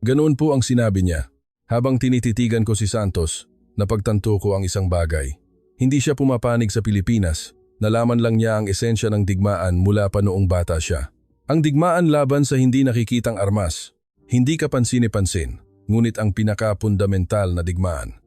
Ganoon po ang sinabi niya. Habang tinititigan ko si Santos, napagtanto ko ang isang bagay. Hindi siya pumapanig sa Pilipinas. Nalaman lang niya ang esensya ng digmaan mula pa noong bata siya. Ang digmaan laban sa hindi nakikitang armas. Hindi kapansin-pansin, ngunit ang pinaka-fundamental na digmaan.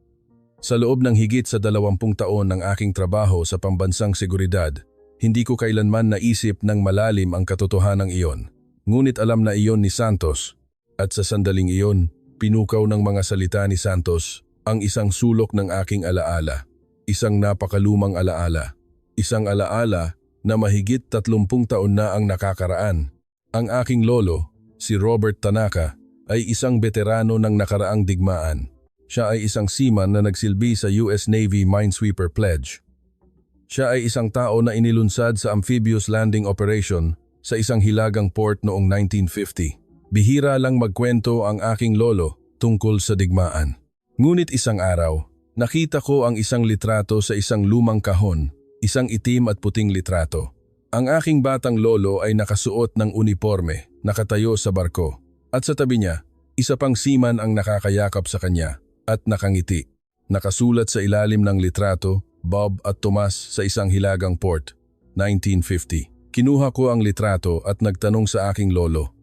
Sa loob ng higit sa 20 taon ng aking trabaho sa pambansang seguridad, hindi ko kailanman naisip ng malalim ang katotohanan iyon. Ngunit alam na iyon ni Santos, at sa sandaling iyon, pinukaw ng mga salita ni Santos ang isang sulok ng aking alaala. Isang napakalumang alaala. Isang alaala na mahigit 30 taon na ang nakakaraan. Ang aking lolo, si Robert Tanaka, ay isang veterano ng nakaraang digmaan. Siya ay isang seaman na nagsilbi sa US Navy Minesweeper Pledge. Siya ay isang tao na inilunsad sa amphibious landing operation sa isang hilagang port noong 1950. Bihira lang magkwento ang aking lolo tungkol sa digmaan. Ngunit isang araw, nakita ko ang isang litrato sa isang lumang kahon, isang itim at puting litrato. Ang aking batang lolo ay nakasuot ng uniforme, nakatayo sa barko, at sa tabi niya, isa pang seaman ang nakakayakap sa kanya. At nakangiti. Nakasulat sa ilalim ng litrato, Bob at Tomas sa isang hilagang port, 1950. Kinuha ko ang litrato at nagtanong sa aking lolo.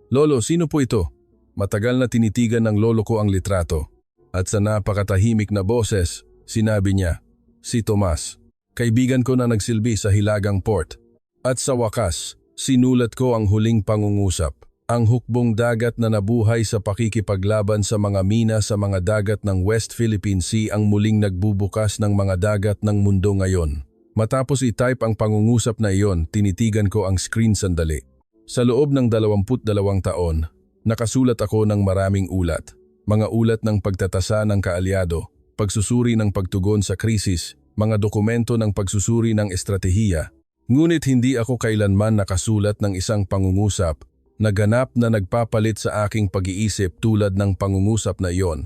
Lolo, sino po ito? Matagal na tinitigan ng lolo ko ang litrato. At sa napakatahimik na boses, sinabi niya, si Tomas. Kaibigan ko na nagsilbi sa hilagang port. At sa wakas, sinulat ko ang huling pangungusap. Ang hukbong dagat na nabuhay sa pakikipaglaban sa mga mina sa mga dagat ng West Philippine Sea ang muling nagbubukas ng mga dagat ng mundo ngayon. Matapos i-type ang pangungusap na iyon, tinitigan ko ang screen sandali. Sa loob ng 22 taon, nakasulat ako ng maraming ulat. Mga ulat ng pagtatasa ng kaalyado, pagsusuri ng pagtugon sa krisis, mga dokumento ng pagsusuri ng estratehiya. Ngunit hindi ako kailanman nakasulat ng isang pangungusap na ganap na nagpapalit sa aking pag-iisip tulad ng pangungusap na iyon.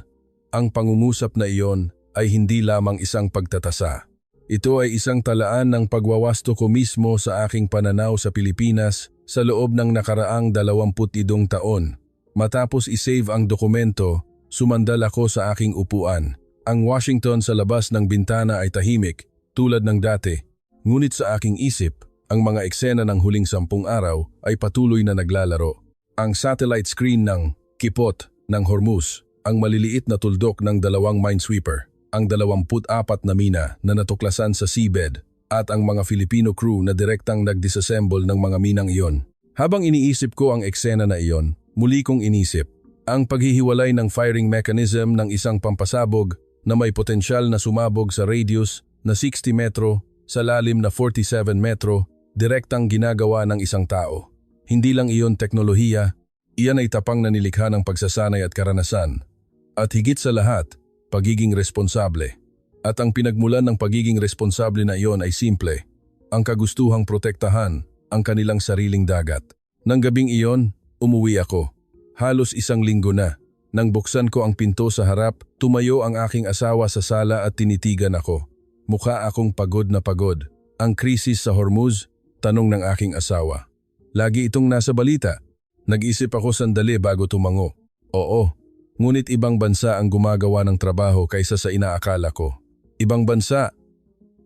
Ang pangungusap na iyon ay hindi lamang isang pagtatasa. Ito ay isang talaan ng pagwawasto ko mismo sa aking pananaw sa Pilipinas sa loob ng nakaraang 27 taon. Matapos isave ang dokumento, sumandal ako sa aking upuan. Ang Washington sa labas ng bintana ay tahimik, tulad ng dati. Ngunit sa aking isip, ang mga eksena ng huling 10 araw ay patuloy na naglalaro. Ang satellite screen ng Kipot ng Hormuz, ang maliliit na tuldok ng 2 minesweeper, ang 24 na mina na natuklasan sa seabed, at ang mga Filipino crew na direktang nag-disassemble ng mga minang iyon. Habang iniisip ko ang eksena na iyon, muli kong inisip ang paghihiwalay ng firing mechanism ng isang pampasabog na may potensyal na sumabog sa radius na 60 metro sa lalim na 47 metro, direktang ginagawa ng isang tao. Hindi lang iyon teknolohiya, iyan ay tapang na nilikha ng pagsasanay at karanasan. At higit sa lahat, pagiging responsable. At ang pinagmulan ng pagiging responsable na iyon ay simple, ang kagustuhang protektahan ang kanilang sariling dagat. Nang gabing iyon, umuwi ako. Halos 1 linggo na. Nang buksan ko ang pinto sa harap, tumayo ang aking asawa sa sala at tinitigan ako. Mukha akong pagod na pagod. Ang krisis sa Hormuz, tanong ng aking asawa. Lagi itong nasa balita. Nag-isip ako sandali bago tumango. Oo, ngunit ibang bansa ang gumagawa ng trabaho kaysa sa inaakala ko. Ibang bansa.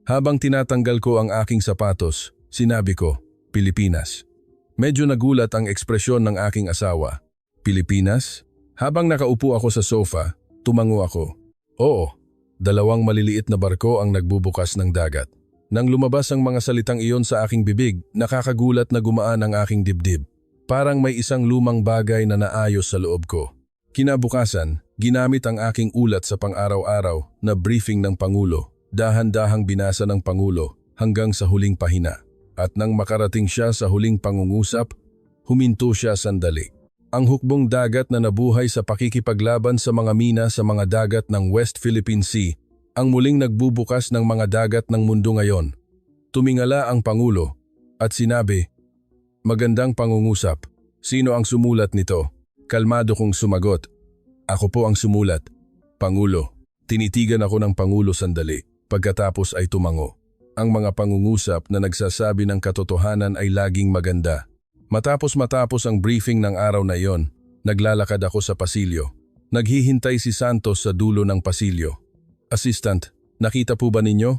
Habang tinatanggal ko ang aking sapatos, sinabi ko, Pilipinas. Medyo nagulat ang ekspresyon ng aking asawa. Pilipinas? Habang nakaupo ako sa sofa, tumango ako. Oo, 2 maliliit na barko ang nagbubukas ng dagat. Nang lumabas ang mga salitang iyon sa aking bibig, nakakagulat na gumaan ang aking dibdib. Parang may isang lumang bagay na naayos sa loob ko. Kinabukasan, ginamit ang aking ulat sa pang-araw-araw na briefing ng Pangulo. Dahan-dahang binasa ng Pangulo hanggang sa huling pahina. At nang makarating siya sa huling pangungusap, huminto siya sandali. Ang hukbong dagat na nabuhay sa pakikipaglaban sa mga mina sa mga dagat ng West Philippine Sea ang muling nagbubukas ng mga dagat ng mundo ngayon. Tumingala ang Pangulo at sinabi, "Magandang pangungusap. Sino ang sumulat nito?" Kalmado kong sumagot, "Ako po ang sumulat, Pangulo." Tinitigan ako ng Pangulo sandali, pagkatapos ay tumango. Ang mga pangungusap na nagsasabi ng katotohanan ay laging maganda. Matapos ang briefing ng araw na iyon, naglalakad ako sa pasilyo. Naghihintay si Santos sa dulo ng pasilyo. "Assistant, nakita po ba ninyo?"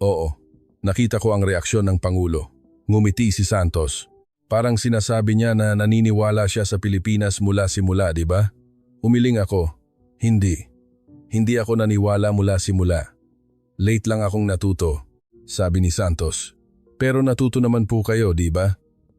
"Oo, nakita ko ang reaksyon ng Pangulo." Ngumiti si Santos. Parang sinasabi niya na naniniwala siya sa Pilipinas mula simula, di ba? Umiling ako. Hindi. Hindi ako naniwala mula simula. "Late lang akong natuto," sabi ni Santos. "Pero natuto naman po kayo, di ba?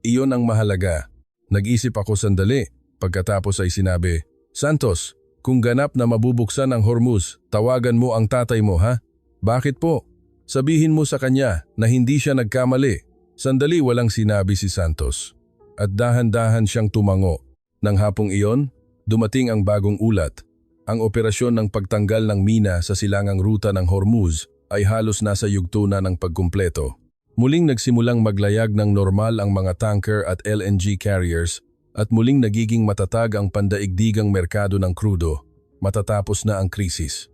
Iyon ang mahalaga." Nag-isip ako sandali, pagkatapos ay sinabi, "Santos, kung ganap na mabubuksan ang Hormuz, tawagan mo ang tatay mo, ha? Bakit po? Sabihin mo sa kanya na hindi siya nagkamali." Sandali walang sinabi si Santos. At dahan-dahan siyang tumango. Nang hapong iyon, dumating ang bagong ulat. Ang operasyon ng pagtanggal ng mina sa silangang ruta ng Hormuz ay halos nasa yugto na ng pagkumpleto. Muling nagsimulang maglayag ng normal ang mga tanker at LNG carriers at muling nagiging matatag ang pandaigdigang merkado ng krudo, matatapos na ang krisis.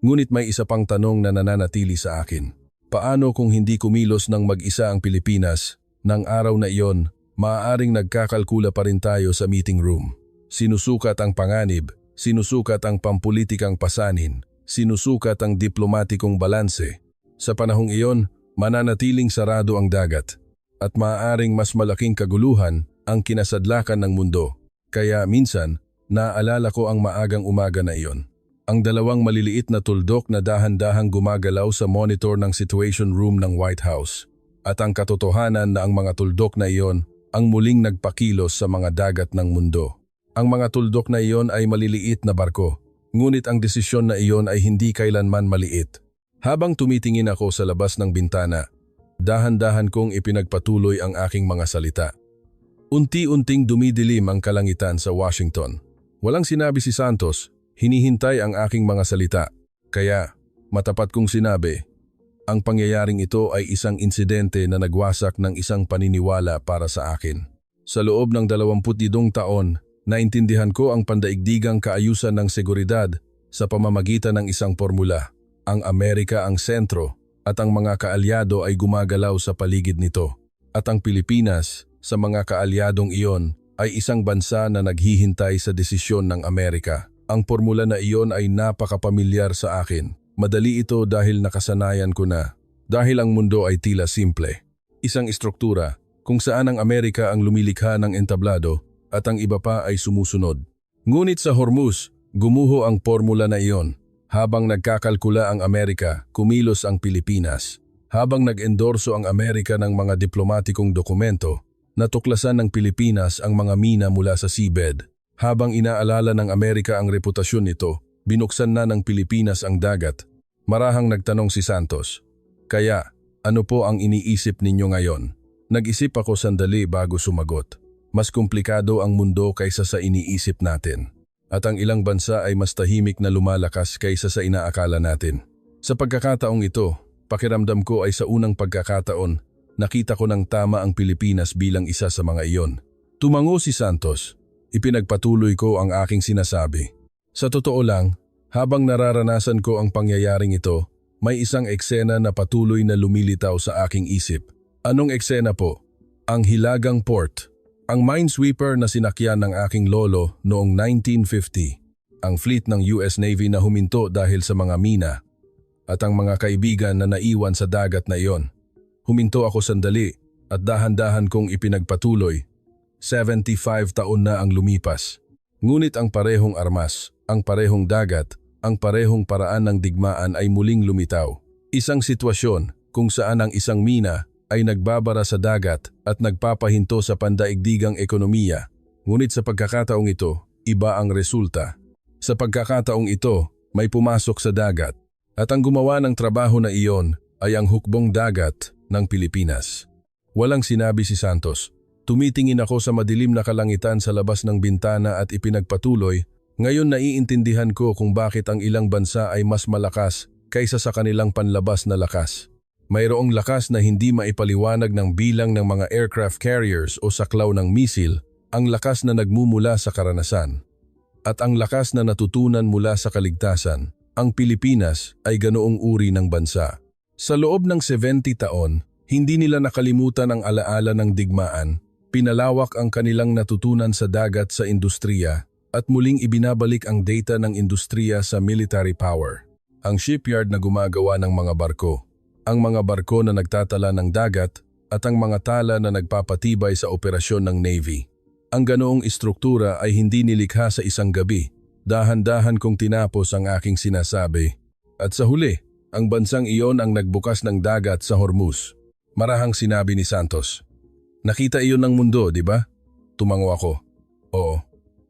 Ngunit may isa pang tanong na nananatili sa akin. Paano kung hindi kumilos ng mag-isa ang Pilipinas? Nang araw na iyon, maaaring nagkakalkula pa rin tayo sa meeting room. Sinusukat ang panganib, sinusukat ang pampulitikang pasanin, sinusukat ang diplomatikong balanse. Sa panahong iyon, mananatiling sarado ang dagat at maaaring mas malaking kaguluhan ang kinasadlakan ng mundo. Kaya minsan, naaalala ko ang maagang umaga na iyon. Ang 2 maliliit na tuldok na dahan-dahang gumagalaw sa monitor ng Situation Room ng White House. At ang katotohanan na ang mga tuldok na iyon ang muling nagpakilos sa mga dagat ng mundo. Ang mga tuldok na iyon ay maliliit na barko, ngunit ang desisyon na iyon ay hindi kailanman maliit. Habang tumitingin ako sa labas ng bintana, dahan-dahan kong ipinagpatuloy ang aking mga salita. Unti-unting dumidilim ang kalangitan sa Washington. Walang sinabi si Santos, hinihintay ang aking mga salita. Kaya, matapat kong sinabi, ang pangyayaring ito ay isang insidente na nagwasak ng isang paniniwala para sa akin. Sa loob ng 22 taon, naintindihan ko ang pandaigdigang kaayusan ng seguridad sa pamamagitan ng isang formula. Ang Amerika ang sentro at ang mga kaalyado ay gumagalaw sa paligid nito. At ang Pilipinas, sa mga kaalyadong iyon, ay isang bansa na naghihintay sa desisyon ng Amerika. Ang formula na iyon ay napakapamilyar sa akin. Madali ito dahil nakasanayan ko na. Dahil ang mundo ay tila simple. Isang istruktura kung saan ang Amerika ang lumilikha ng entablado at ang iba pa ay sumusunod. Ngunit sa Hormuz, gumuho ang formula na iyon. Habang nagkakalkula ang Amerika, kumilos ang Pilipinas. Habang nag-endorso ang Amerika ng mga diplomatikong dokumento, natuklasan ng Pilipinas ang mga mina mula sa seabed. Habang inaalala ng Amerika ang reputasyon nito, binuksan na ng Pilipinas ang dagat. Marahang nagtanong si Santos, "Kaya, ano po ang iniisip ninyo ngayon?" Nag-isip ako sandali bago sumagot. Mas komplikado ang mundo kaysa sa iniisip natin. At ang ilang bansa ay mas tahimik na lumalakas kaysa sa inaakala natin. Sa pagkakataong ito, pakiramdam ko ay sa unang pagkakataon, nakita ko ng tama ang Pilipinas bilang isa sa mga iyon. Tumango si Santos. Ipinagpatuloy ko ang aking sinasabi. Sa totoo lang, habang nararanasan ko ang pangyayaring ito, may isang eksena na patuloy na lumilitaw sa aking isip. Anong eksena po? Ang Hilagang Port. Ang minesweeper na sinakyan ng aking lolo noong 1950. Ang fleet ng US Navy na huminto dahil sa mga mina. At ang mga kaibigan na naiwan sa dagat na iyon. Huminto ako sandali at dahan-dahan kong ipinagpatuloy. 75 taon na ang lumipas. Ngunit ang parehong armas, ang parehong dagat, ang parehong paraan ng digmaan ay muling lumitaw. Isang sitwasyon kung saan ang isang mina ay nagbabara sa dagat at nagpapahinto sa pandaigdigang ekonomiya. Ngunit sa pagkakataong ito, iba ang resulta. Sa pagkakataong ito, may pumasok sa dagat at ang gumawa ng trabaho na iyon ay ang hukbong dagat ng Pilipinas. Walang sinabi si Santos. Tumitingin ako sa madilim na kalangitan sa labas ng bintana at ipinagpatuloy, ngayon naiintindihan ko kung bakit ang ilang bansa ay mas malakas kaysa sa kanilang panlabas na lakas. Mayroong lakas na hindi maipaliwanag ng bilang ng mga aircraft carriers o saklaw ng misil, ang lakas na nagmumula sa karanasan. At ang lakas na natutunan mula sa kaligtasan, ang Pilipinas ay ganoong uri ng bansa. Sa loob ng 70 taon, hindi nila nakalimutan ang alaala ng digmaan, pinalawak ang kanilang natutunan sa dagat sa industriya, at muling ibinabalik ang data ng industriya sa military power. Ang shipyard na gumagawa ng mga barko, ang mga barko na nagtatala ng dagat, at ang mga tala na nagpapatibay sa operasyon ng Navy. Ang ganoong istruktura ay hindi nilikha sa isang gabi. Dahan-dahan kong tinapos ang aking sinasabi. At sa huli, ang bansang iyon ang nagbukas ng dagat sa Hormuz. Marahang sinabi ni Santos. Nakita iyon ng mundo, di ba? Tumango ako. Oo,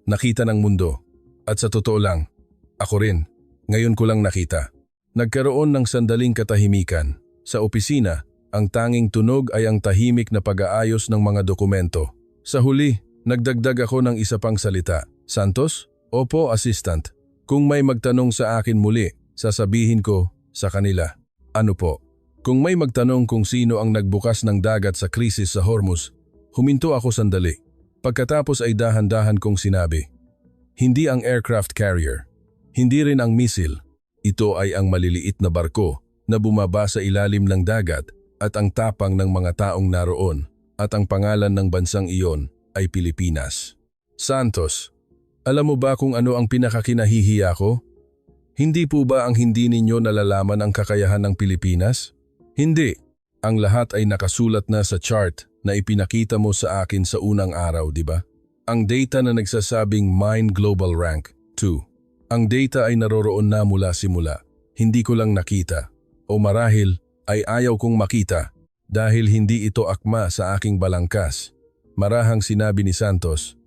nakita ng mundo. At sa totoo lang, ako rin. Ngayon ko lang nakita. Nagkaroon ng sandaling katahimikan. Sa opisina, ang tanging tunog ay ang tahimik na pag-aayos ng mga dokumento. Sa huli, nagdagdag ako ng isa pang salita. Santos? Opo, assistant. Kung may magtanong sa akin muli, sasabihin ko sa kanila. Ano po? Kung may magtanong kung sino ang nagbukas ng dagat sa krisis sa Hormuz, huminto ako sandali. Pagkatapos ay dahan-dahan kong sinabi. Hindi ang aircraft carrier. Hindi rin ang misil. Ito ay ang maliliit na barko na bumaba sa ilalim ng dagat at ang tapang ng mga taong naroon at ang pangalan ng bansang iyon ay Pilipinas. Santos, alam mo ba kung ano ang pinakakinahihiya ko? Hindi po ba ang hindi ninyo nalalaman ang kakayahan ng Pilipinas? Hindi. Ang lahat ay nakasulat na sa chart na ipinakita mo sa akin sa unang araw, di ba? Ang data na nagsasabing Mine Global Rank 2. Ang data ay naroroon na mula simula. Hindi ko lang nakita. O marahil ay ayaw kong makita dahil hindi ito akma sa aking balangkas. Marahang sinabi ni Santos,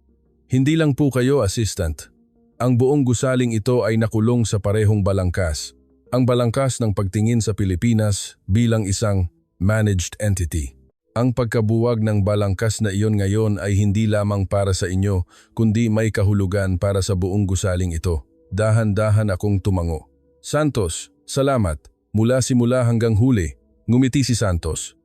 hindi lang po kayo, assistant. Ang buong gusaling ito ay nakulong sa parehong balangkas. Ang balangkas ng pagtingin sa Pilipinas bilang isang managed entity. Ang pagkabuwag ng balangkas na iyon ngayon ay hindi lamang para sa inyo, kundi may kahulugan para sa buong gusaling ito. Dahan-dahan akong tumango. Santos, salamat. Mula simula hanggang huli, ngumiti si Santos.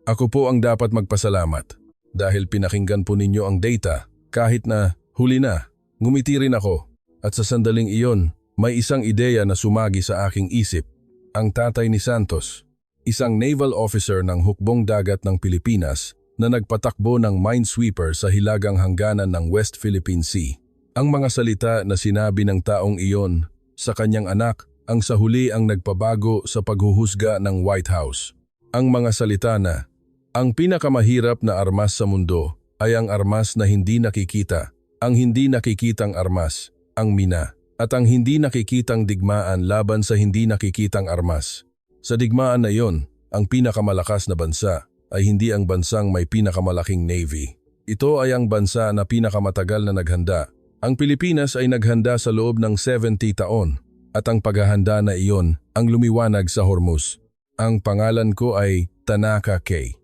Ako po ang dapat magpasalamat. Dahil pinakinggan po ninyo ang data, kahit na huli na, ngumiti rin ako. At sa sandaling iyon, may isang ideya na sumagi sa aking isip. Ang tatay ni Santos, isang naval officer ng hukbong dagat ng Pilipinas na nagpatakbo ng minesweeper sa hilagang hangganan ng West Philippine Sea. Ang mga salita na sinabi ng taong iyon sa kanyang anak ang sa huli ang nagpabago sa paghuhusga ng White House. Ang mga salita na, ang pinakamahirap na armas sa mundo ay ang armas na hindi nakikita, ang hindi nakikitang armas, ang mina, at ang hindi nakikitang digmaan laban sa hindi nakikitang armas. Sa digmaan na iyon, ang pinakamalakas na bansa ay hindi ang bansang may pinakamalaking navy. Ito ay ang bansa na pinakamatagal na naghanda. Ang Pilipinas ay naghanda sa loob ng 70 taon at ang paghahanda na iyon ang lumiwanag sa Hormuz. Ang pangalan ko ay Tanaka K.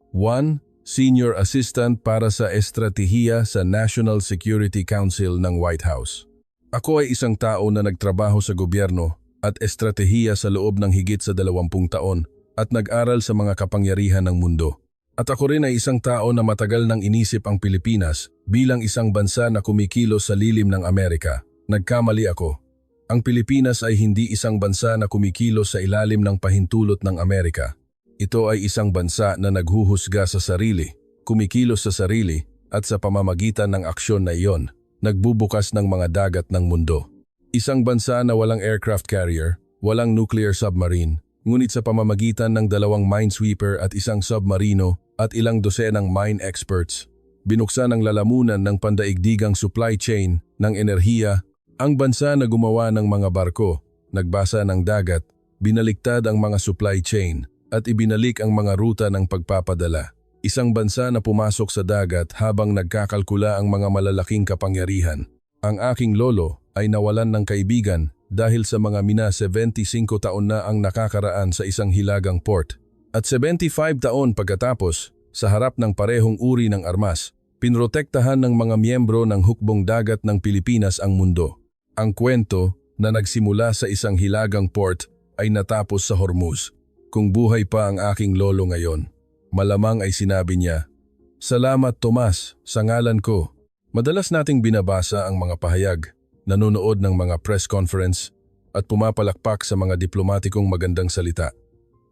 1. Senior Assistant para sa Estratehiya sa National Security Council ng White House. Ako ay isang tao na nagtrabaho sa gobyerno at estratehiya sa loob ng higit sa 20 taon at nag-aral sa mga kapangyarihan ng mundo. At ako rin ay isang tao na matagal nang inisip ang Pilipinas bilang isang bansa na kumikilos sa lilim ng Amerika. Nagkamali ako. Ang Pilipinas ay hindi isang bansa na kumikilos sa ilalim ng pahintulot ng Amerika. Ito ay isang bansa na naghuhusga sa sarili, kumikilos sa sarili at sa pamamagitan ng aksyon na iyon, nagbubukas ng mga dagat ng mundo. Isang bansa na walang aircraft carrier, walang nuclear submarine, ngunit sa pamamagitan ng 2 minesweeper at isang submarino at ilang dosenang mine experts, Binuksan ang lalamunan ng pandaigdigang supply chain ng enerhiya, ang bansa na gumawa ng mga barko, nagbasa ng dagat, binaliktad ang mga supply chain at ibinalik ang mga ruta ng pagpapadala. Isang bansa na pumasok sa dagat habang nagkakalkula ang mga malalaking kapangyarihan. Ang aking lolo ay nawalan ng kaibigan dahil sa mga mina 75 taon na ang nakakaraan sa isang hilagang port. At 75 taon pagkatapos, sa harap ng parehong uri ng armas, pinrotektahan ng mga miyembro ng hukbong dagat ng Pilipinas ang mundo. Ang kwento na nagsimula sa isang hilagang port ay natapos sa Hormuz. Kung buhay pa ang aking lolo ngayon, malamang ay sinabi niya, "Salamat Tomas, sa ngalan ko." Madalas nating binabasa ang mga pahayag, nanonood ng mga press conference at pumapalakpak sa mga diplomatikong magandang salita.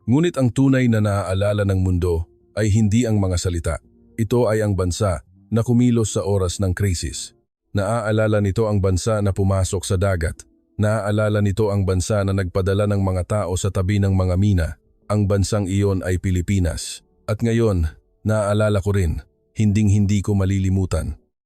Ngunit ang tunay na naaalala ng mundo ay hindi ang mga salita. Ito ay ang bansa na kumilos sa oras ng krisis. Naaalala nito ang bansa na pumasok sa dagat. Naaalala nito ang bansa na nagpadala ng mga tao sa tabi ng mga mina. Ang bansang iyon ay Pilipinas. At ngayon, naaalala ko rin, hinding-hindi ko malilimutan.